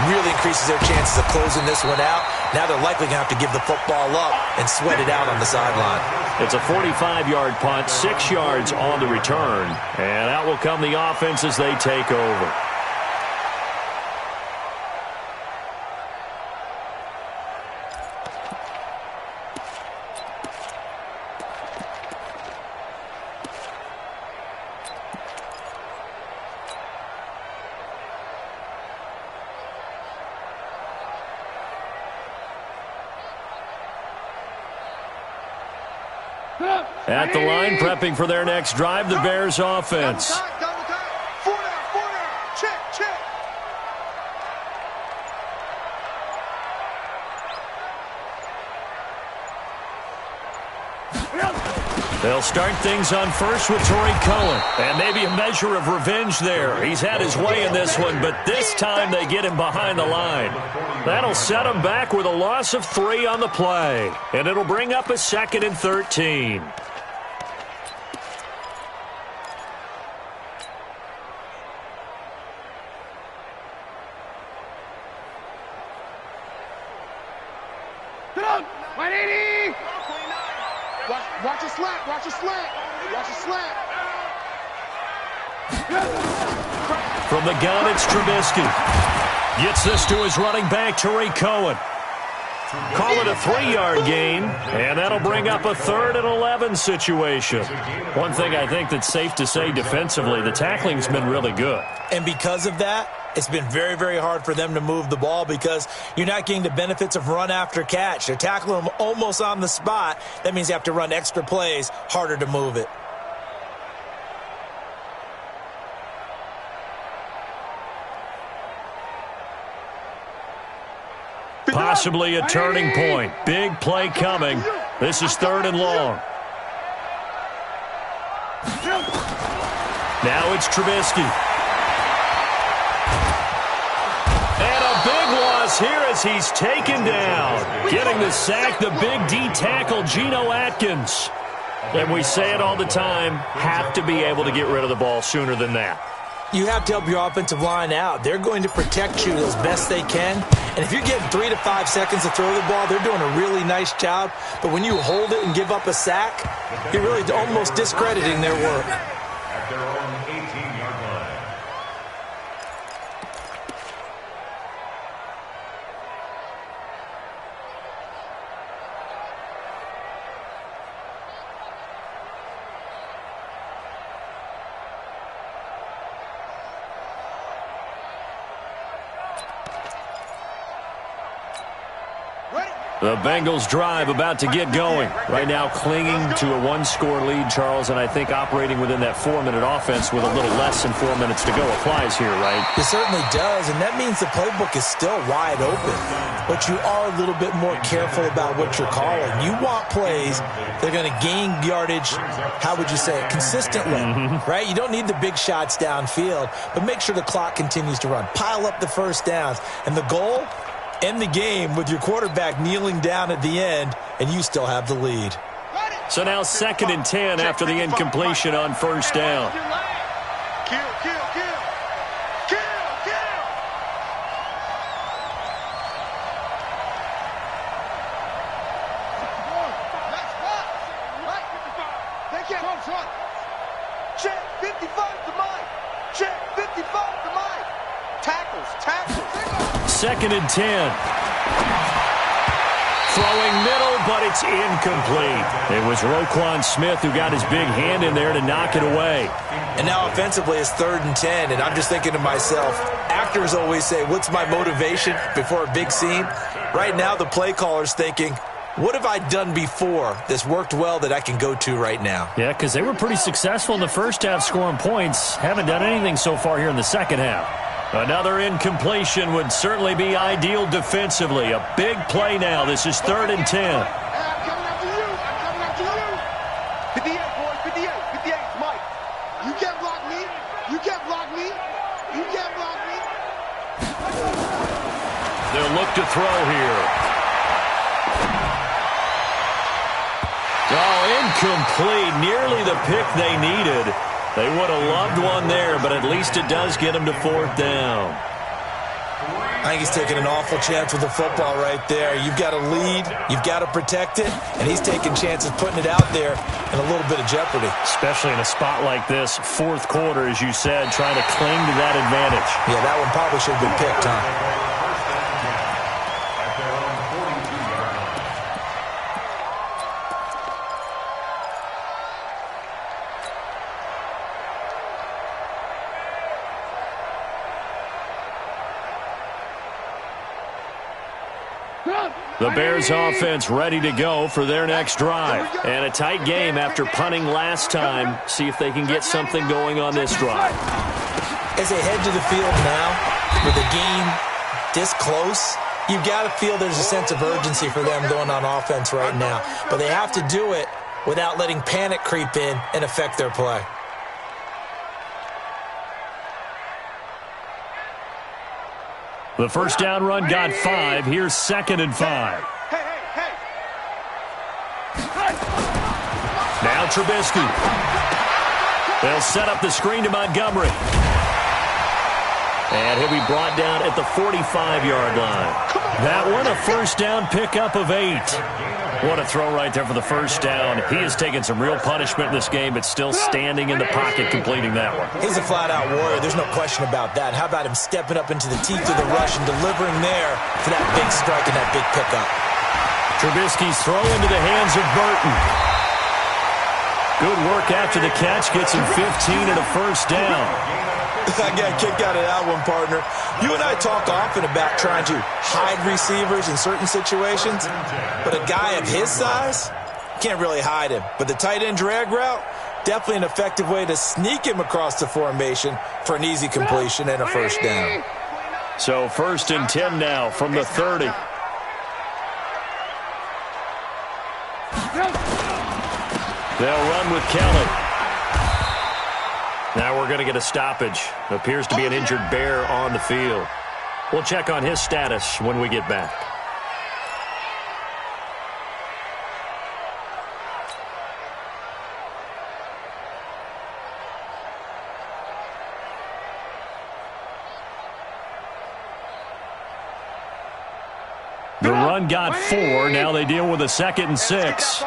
really increases their chances of closing this one out. Now they're likely going to have to give the football up and sweat it out on the sideline. It's a 45-yard punt, 6 yards on the return. And out will come the offense as they take over. At the line, prepping for their next drive, the Bears offense. Double time. 4 down. Check. They'll start things on first with Torrey Cullen. And maybe a measure of revenge there. He's had his way in this one, but this time they get him behind the line. That'll set him back with a loss of 3 on the play. And it'll bring up a 2nd and 13. Watch a slant. From the gun, it's Trubisky. Gets this to his running back, Tariq Cohen. Call it a 3-yard gain, and that'll bring up a 3rd and 11 situation. One thing I think that's safe to say defensively, the tackling's been really good. And because of that, It's been very, very hard for them to move the ball because you're not getting the benefits of run after catch. They're tackling them almost on the spot. That means you have to run extra plays, harder to move it. Possibly a turning point. Big play coming. This is 3rd and long. Now it's Trubisky. And a big loss here as he's taken down. Getting the sack, the big D tackle, Geno Atkins. And we say it all the time, have to be able to get rid of the ball sooner than that. You have to help your offensive line out. They're going to protect you as best they can. And if you're getting 3 to 5 seconds to throw the ball, they're doing a really nice job. But when you hold it and give up a sack, you're really almost discrediting their work. At their own 18-yard line. The Bengals drive about to get going. Right now clinging to a 1-score lead, Charles, and I think operating within that 4-minute offense with a little less than 4 minutes to go applies here, right? It certainly does, and that means the playbook is still wide open. But you are a little bit more careful about what you're calling. You want plays that are going to gain yardage, how would you say it, consistently, right? You don't need the big shots downfield, but make sure the clock continues to run. Pile up the first downs, and the goal, end the game with your quarterback kneeling down at the end, and you still have the lead. So now 2nd and 10 after the incompletion on 1st down. Kill, kill, kill. Kill, kill. Next spot. Right. Take it. Check. 55 to Mike. Check. 55 to Mike. Tackles. 2nd and 10. Throwing middle, but it's incomplete. It was Roquan Smith who got his big hand in there to knock it away. And now offensively it's 3rd and 10, and I'm just thinking to myself, actors always say, what's my motivation before a big scene? Right now the play caller's thinking, what have I done before that's worked well that I can go to right now? Yeah, because they were pretty successful in the first half scoring points. Haven't done anything so far here in the second half. Another incompletion would certainly be ideal defensively. A big play now. This is 3rd and 10. I'm coming after you. I'm coming after you. 58, boy. 58. 58. Mike. You can't block me. You can't block me. You can't block me. They'll look to throw here. Oh, incomplete. Nearly the pick they needed. They would have loved one there, but at least it does get them to 4th down. I think he's taking an awful chance with the football right there. You've got a lead, you've got to protect it, and he's taking chances putting it out there in a little bit of jeopardy. Especially in a spot like this, 4th quarter, as you said, trying to cling to that advantage. Yeah, that one probably should have been picked, huh? The Bears offense ready to go for their next drive. And a tight game after punting last time. See if they can get something going on this drive. As they head to the field now, with the game this close, you've got to feel there's a sense of urgency for them going on offense right now. But they have to do it without letting panic creep in and affect their play. The first down run got 5. Here's 2nd and 5. Hey. Now Trubisky. They'll set up the screen to Montgomery. And he'll be brought down at the 45-yard line. That one a first down pickup of 8. What a throw right there for the first down. He has taken some real punishment in this game, but still standing in the pocket completing that one. He's a flat-out warrior. There's no question about that. How about him stepping up into the teeth of the rush and delivering there for that big strike and that big pickup? Trubisky's throw into the hands of Burton. Good work after the catch. Gets him 15 and a first down. I got a kick out of that one, partner. You and I talk often about trying to hide receivers in certain situations, but a guy of his size, can't really hide him. But the tight end drag route, definitely an effective way to sneak him across the formation for an easy completion and a first down. So 1st and 10 now from the 30. They'll run with Kelly. Now we're going to get a stoppage. Appears to be an injured Bear on the field. We'll check on his status when we get back. The run got 4. Now they deal with a 2nd and 6.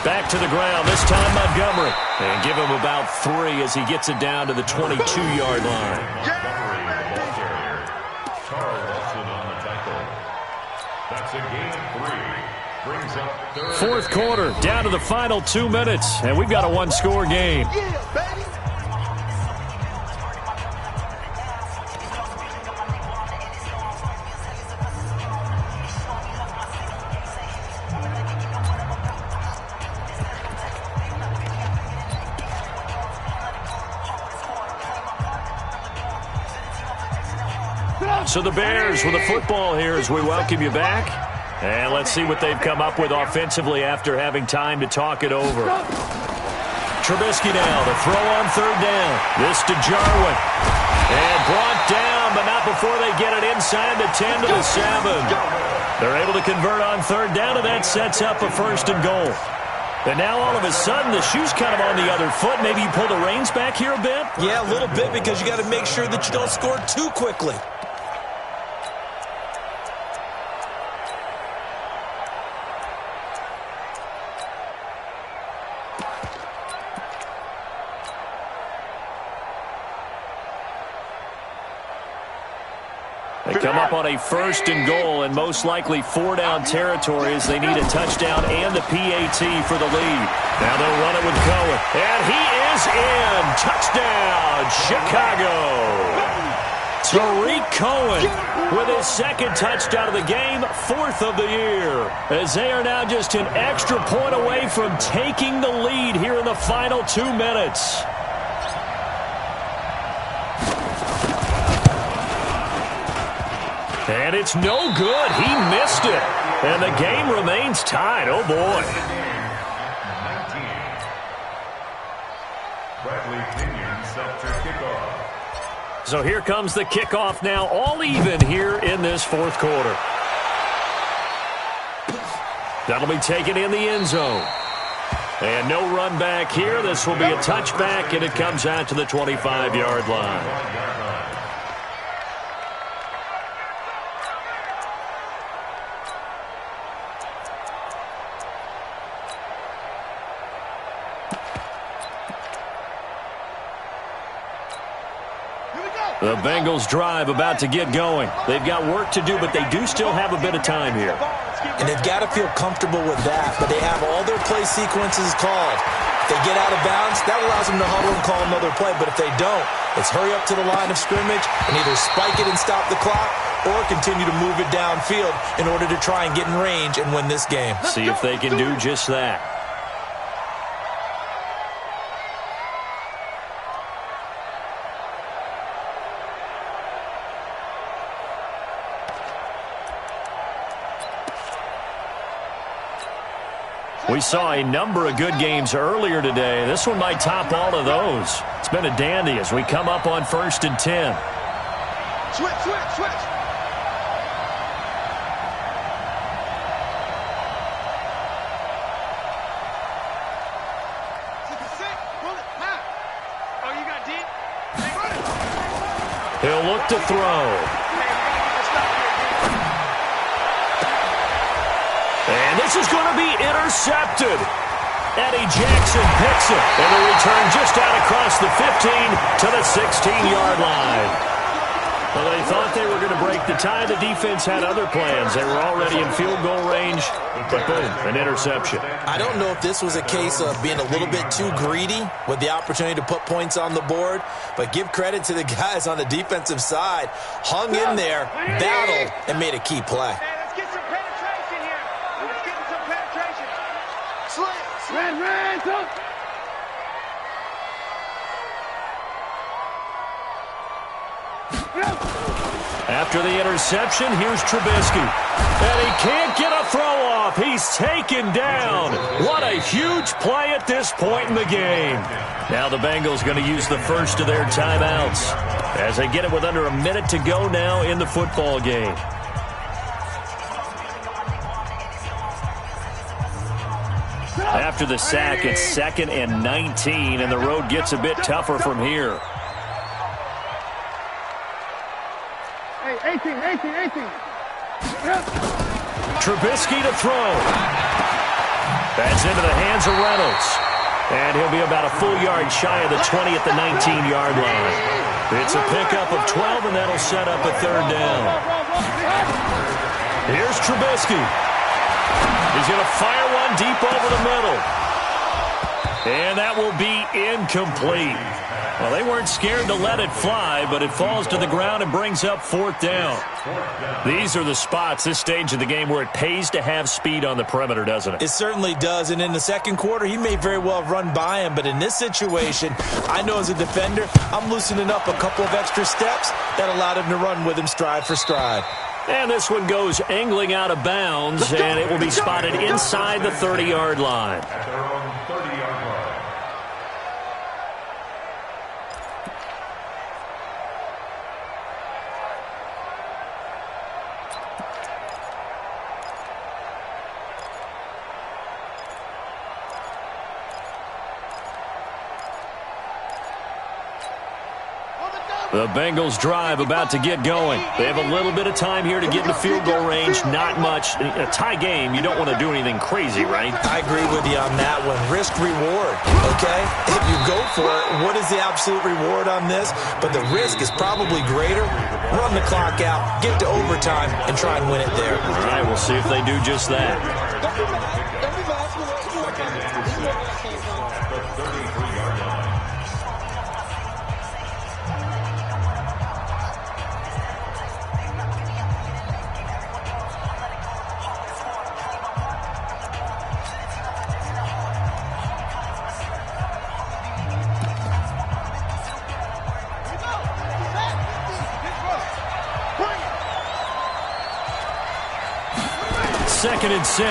Back to the ground, this time Montgomery. And give him about 3 as he gets it down to the 22-yard line. That's a gain of 3. Brings up 4th quarter, down to the final 2 minutes, and we've got a one-score game. Yeah, baby. So the Bears with a football here as we welcome you back. And let's see what they've come up with offensively after having time to talk it over. Trubisky now, the throw on 3rd down. This to Jarwin. And brought down, but not before they get it inside the 10 to the 7. They're able to convert on 3rd down, and that sets up a 1st and goal. And now all of a sudden, the shoe's kind of on the other foot. Maybe you pull the reins back here a bit? Yeah, a little bit, because you got to make sure that you don't score too quickly. They come up on a 1st and goal, and most likely 4-down territory as they need a touchdown and the PAT for the lead. Now they'll run it with Cohen. And he is in. Touchdown, Chicago. Tariq Cohen with his 2nd touchdown of the game, 4th of the year. As they are now just an extra point away from taking the lead here in the final 2 minutes. And it's no good. He missed it. And the game remains tied. Oh, boy. So here comes the kickoff now, all even here in this 4th quarter. That'll be taken in the end zone. And no run back here. This will be a touchback, and it comes out to the 25-yard line. The Bengals drive about to get going. They've got work to do, but they do still have a bit of time here. And they've got to feel comfortable with that, but they have all their play sequences called. If they get out of bounds, that allows them to huddle and call another play. But if they don't, it's hurry up to the line of scrimmage and either spike it and stop the clock or continue to move it downfield in order to try and get in range and win this game. See if they can do just that. We saw a number of good games earlier today. This one might top all of those. It's been a dandy as we come up on 1st and 10. Switch, switch, switch. He'll look to throw. And this is going to be intercepted. Eddie Jackson picks it. And a return just out across the 15 to the 16-yard line. Well, they thought they were going to break the tie. The defense had other plans. They were already in field goal range, but boom, an interception. I don't know if this was a case of being a little bit too greedy with the opportunity to put points on the board, but give credit to the guys on the defensive side. Hung in there, battled, and made a key play. Hey, let's get some penetration here. Let's get some penetration. Red, go. After the interception, here's Trubisky. And he can't get a throw off. He's taken down. What a huge play at this point in the game. Now the Bengals going to use the first of their timeouts as they get it with under a minute to go now in the football game. After the sack, it's 2nd and 19, and the road gets a bit tougher from here. Hey, 18. Trubisky to throw. That's into the hands of Reynolds. And he'll be about a full yard shy of the 20 at the 19-yard line. It's a pickup of 12, and that'll set up a 3rd down. Here's Trubisky. He's going to fire one deep over the middle. And that will be incomplete. Well, they weren't scared to let it fly, but it falls to the ground and brings up 4th down. These are the spots, this stage of the game, where it pays to have speed on the perimeter, doesn't it? It certainly does, and in the second quarter, he may very well have run by him, but in this situation, I know as a defender, I'm loosening up a couple of extra steps that allowed him to run with him stride for stride. And this one goes angling out of bounds, and it will be spotted inside the 30-yard line. At their own 30-yard line. The Bengals drive about to get going. They have a little bit of time here to get into field goal range. Not much. In a tie game, you don't want to do anything crazy, right? I agree with you on that one. Risk reward, okay? If you go for it, what is the absolute reward on this? But the risk is probably greater. Run the clock out, get to overtime, and try and win it there. All right, we'll see if they do just that. Second and 6.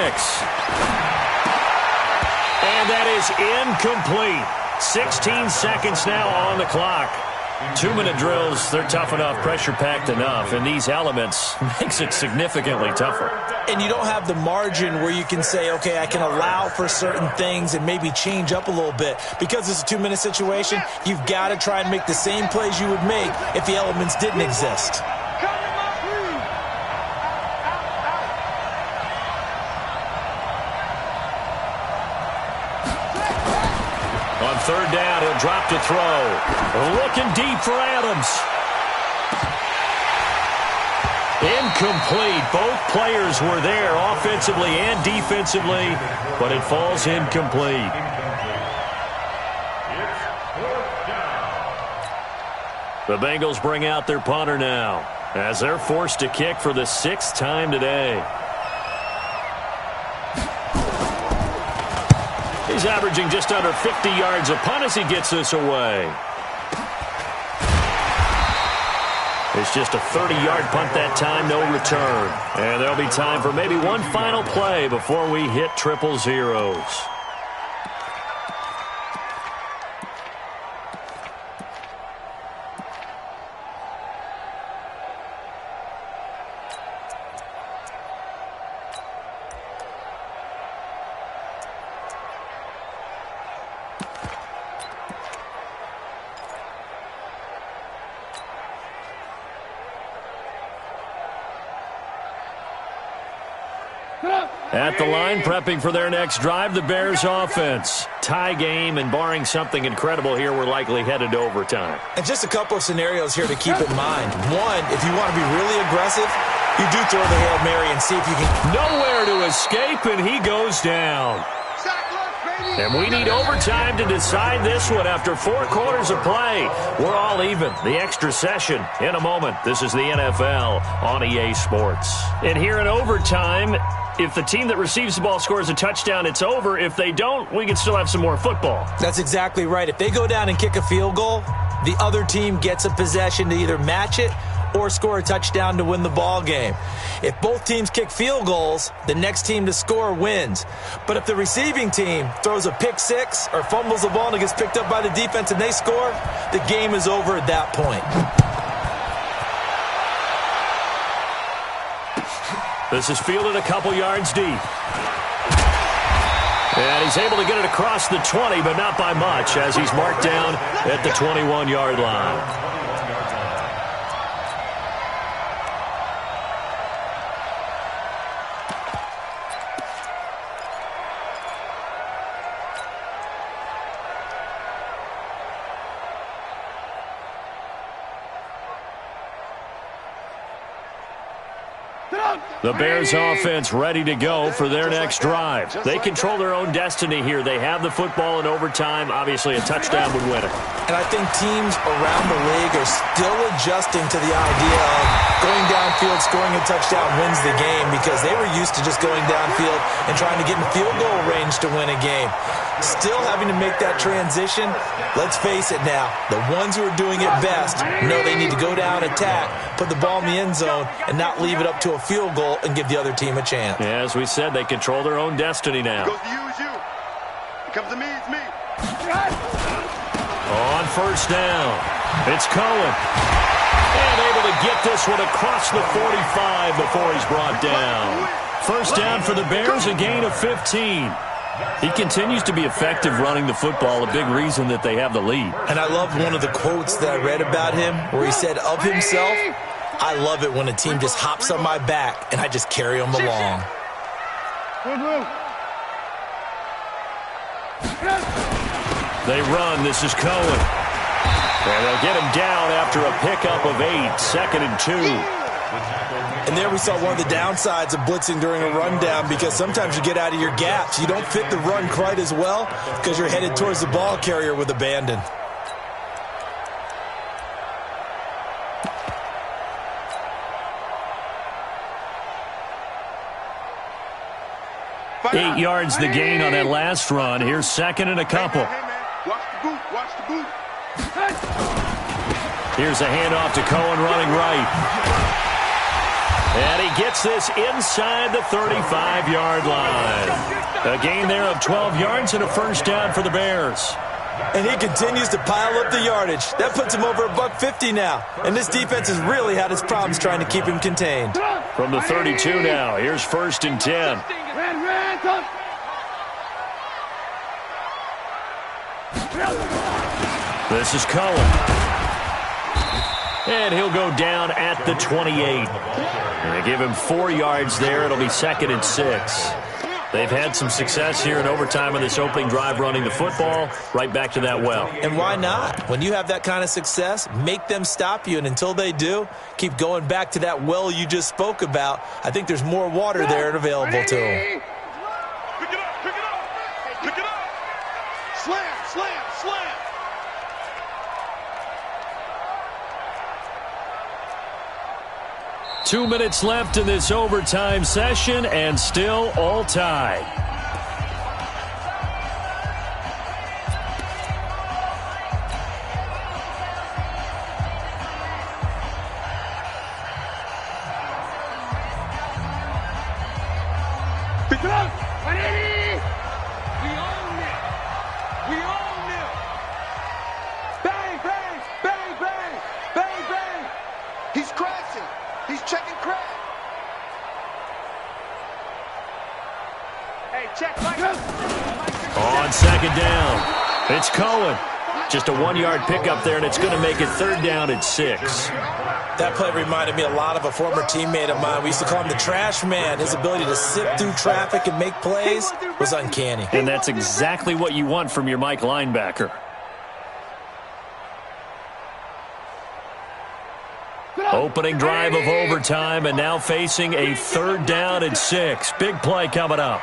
And that is incomplete. 16 seconds now on the clock. 2-minute drills, they're tough enough, pressure-packed enough, and these elements makes it significantly tougher. And you don't have the margin where you can say, okay, I can allow for certain things and maybe change up a little bit. Because it's a 2-minute situation, you've got to try and make the same plays you would make if the elements didn't exist. On 3rd down, he'll drop to throw. Looking deep for Adams. Incomplete. Both players were there offensively and defensively, but it falls incomplete. The Bengals bring out their punter now as they're forced to kick for the 6th time today. He's averaging just under 50 yards a punt as he gets this away. It's just a 30-yard punt that time, no return. And there'll be time for maybe one final play before we hit triple zeros. At the line, prepping for their next drive, the Bears offense. Tie game, and barring something incredible here, we're likely headed to overtime. And just a couple of scenarios here to keep in mind. One, if you want to be really aggressive, you do throw the Hail Mary and see if you can. Nowhere to escape, and he goes down. And we need overtime to decide this one after 4 quarters of play. We're all even. The extra session in a moment. This is the NFL on EA Sports. And here in overtime, if the team that receives the ball scores a touchdown, it's over. If they don't, we can still have some more football. That's exactly right. If they go down and kick a field goal, the other team gets a possession to either match it or score a touchdown to win the ball game. If both teams kick field goals, the next team to score wins. But if the receiving team throws a pick six or fumbles the ball and it gets picked up by the defense and they score, the game is over at that point. This is fielded a couple yards deep. And he's able to get it across the 20, but not by much, as he's marked down at the 21-yard line. The Bears offense ready to go for their next drive. They control their own destiny here. They have the football in overtime. Obviously, a touchdown would win it. And I think teams around the league are still adjusting to the idea of going downfield, scoring a touchdown wins the game, because they were used to just going downfield and trying to get in field goal range to win a game. Still having to make that transition. Let's face it now, the ones who are doing it best know they need to go down, attack, put the ball in the end zone, and not leave it up to a field goal and give the other team a chance. Yeah, as we said, they control their own destiny now. Goes to you, it's you. It comes to me, it's me. On first down, it's Cohen. And able to get this one across the 45 before he's brought down. First down for the Bears, a gain of 15. He continues to be effective running the football, a big reason that they have the lead. And I love one of the quotes that I read about him where he said of himself, "I love it when a team just hops on my back and I just carry them along." They run. This is Cohen. And they'll get him down after a pickup of 8, 2nd and 2. And there we saw one of the downsides of blitzing during a rundown, because sometimes you get out of your gaps. You don't fit the run quite as well because you're headed towards the ball carrier with abandon. Eight yards the gain on that last run. Here's 2nd and a couple. Watch the boot, watch the boot. Here's a handoff to Cohen running right. And he gets this inside the 35-yard line. A gain there of 12 yards and a first down for the Bears. And he continues to pile up the yardage. That puts him over $150 now. And this defense has really had its problems trying to keep him contained. From the 32 now, here's 1st and 10. This is Cohen. And he'll go down at the 28. And they give him 4 yards there. It'll be 2nd and 6. They've had some success here in overtime on this opening drive running the football. Right back to that well. And why not? When you have that kind of success, make them stop you. And until they do, keep going back to that well you just spoke about. I think there's more water there and available to them. Pick it up, pick it up, pick it up. Slam, slam, slam. Two minutes left in this overtime session, and still all tied. Pick it up. We own it. We own it. Bang, bang, bang, bang, bang, bang. He's crashing. He's checking crack. Hey, check, Mike. On 2nd down, it's Cohen. Just a 1-yard pickup there, and it's going to make it 3rd down at 6. That play reminded me a lot of a former teammate of mine. We used to call him the trash man. His ability to sift through traffic and make plays was uncanny. And that's exactly what you want from your Mike linebacker. Opening drive of overtime, and now facing a 3rd down and 6. Big play coming up.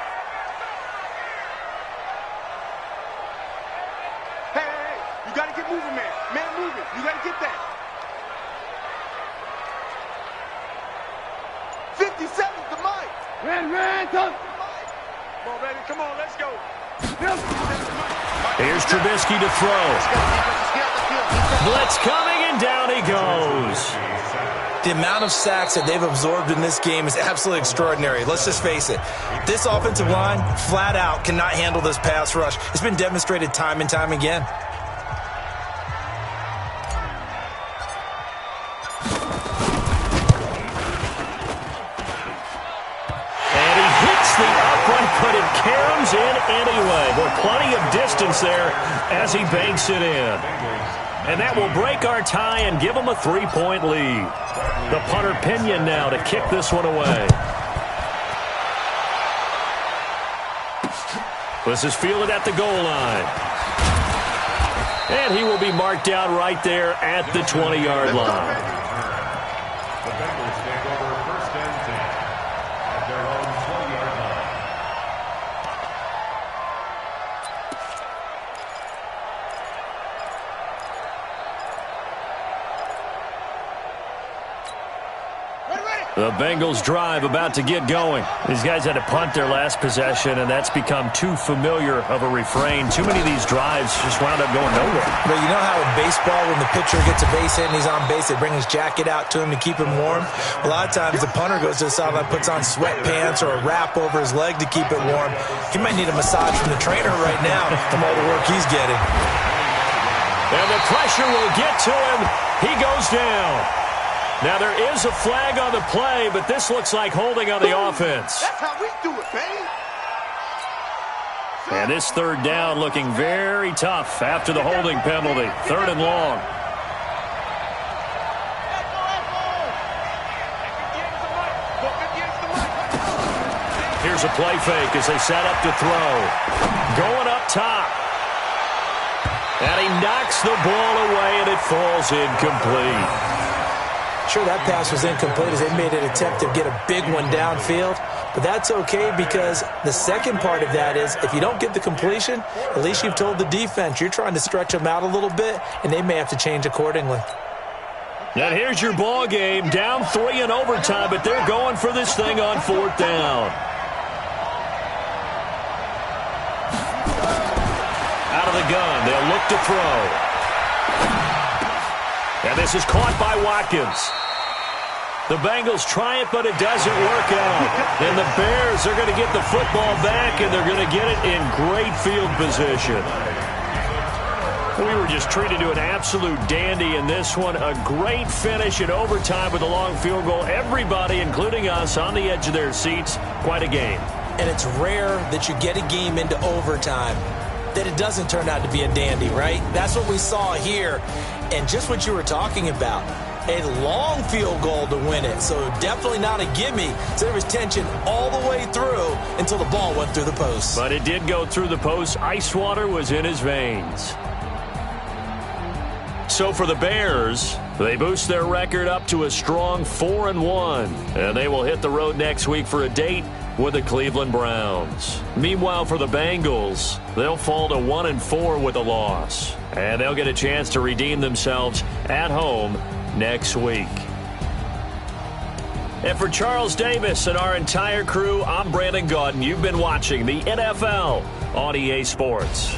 Hey, you got to get moving, man. Man moving. You got to get that. 57's the mic. Come on, baby. Come on, let's go. Here's Trubisky to throw. Blitz coming, and down he goes. The amount of sacks that they've absorbed in this game is absolutely extraordinary. Let's just face it. This offensive line, flat out, cannot handle this pass rush. It's been demonstrated time and time again. And he hits the upright, but it caroms in anyway. With plenty of distance there as he banks it in. And that will break our tie and give them a 3-point lead. The punter Pinion now to kick this one away. This is fielded at the goal line. And he will be marked down right there at the 20-yard line. The Bengals take over 1st and 10 at their own 20-yard line. The Bengals drive about to get going. These guys had to punt their last possession, and that's become too familiar of a refrain. Too many of these drives just wound up going nowhere. But you know how in baseball, when the pitcher gets a base hit and he's on base, they bring his jacket out to him to keep him warm? A lot of times the punter goes to the sideline, puts on sweatpants or a wrap over his leg to keep it warm. He might need a massage from the trainer right now from all the work he's getting. And the pressure will get to him. He goes down. Now, there is a flag on the play, but this looks like holding on the offense. That's how we do it, baby. And this 3rd down looking very tough after the holding penalty. 3rd and long. Here's a play fake as they set up to throw. Going up top. And he knocks the ball away, and it falls incomplete. Sure, that pass was incomplete as they made an attempt to get a big one downfield. But that's okay because the second part of that is if you don't get the completion, at least you've told the defense you're trying to stretch them out a little bit, and they may have to change accordingly. And here's your ball game. Down 3 in overtime, but they're going for this thing on 4th down. Out of the gun, they'll look to throw. And this is caught by Watkins. The Bengals try it, but it doesn't work out. And the Bears are going to get the football back, and they're going to get it in great field position. We were just treated to an absolute dandy in this one. A great finish in overtime with a long field goal. Everybody, including us, on the edge of their seats. Quite a game. And it's rare that you get a game into overtime that it doesn't turn out to be a dandy, right? That's what we saw here. And just what you were talking about, a long field goal to win it. So definitely not a gimme. So there was tension all the way through until the ball went through the post. But it did go through the post. Ice water was in his veins. So for the Bears, they boost their record up to a strong 4-1. And they will hit the road next week for a date with the Cleveland Browns. Meanwhile, for the Bengals, they'll fall to 1-4 with a loss. And they'll get a chance to redeem themselves at home next week. And for Charles Davis and our entire crew, I'm Brandon Gaudin. You've been watching the NFL on EA Sports.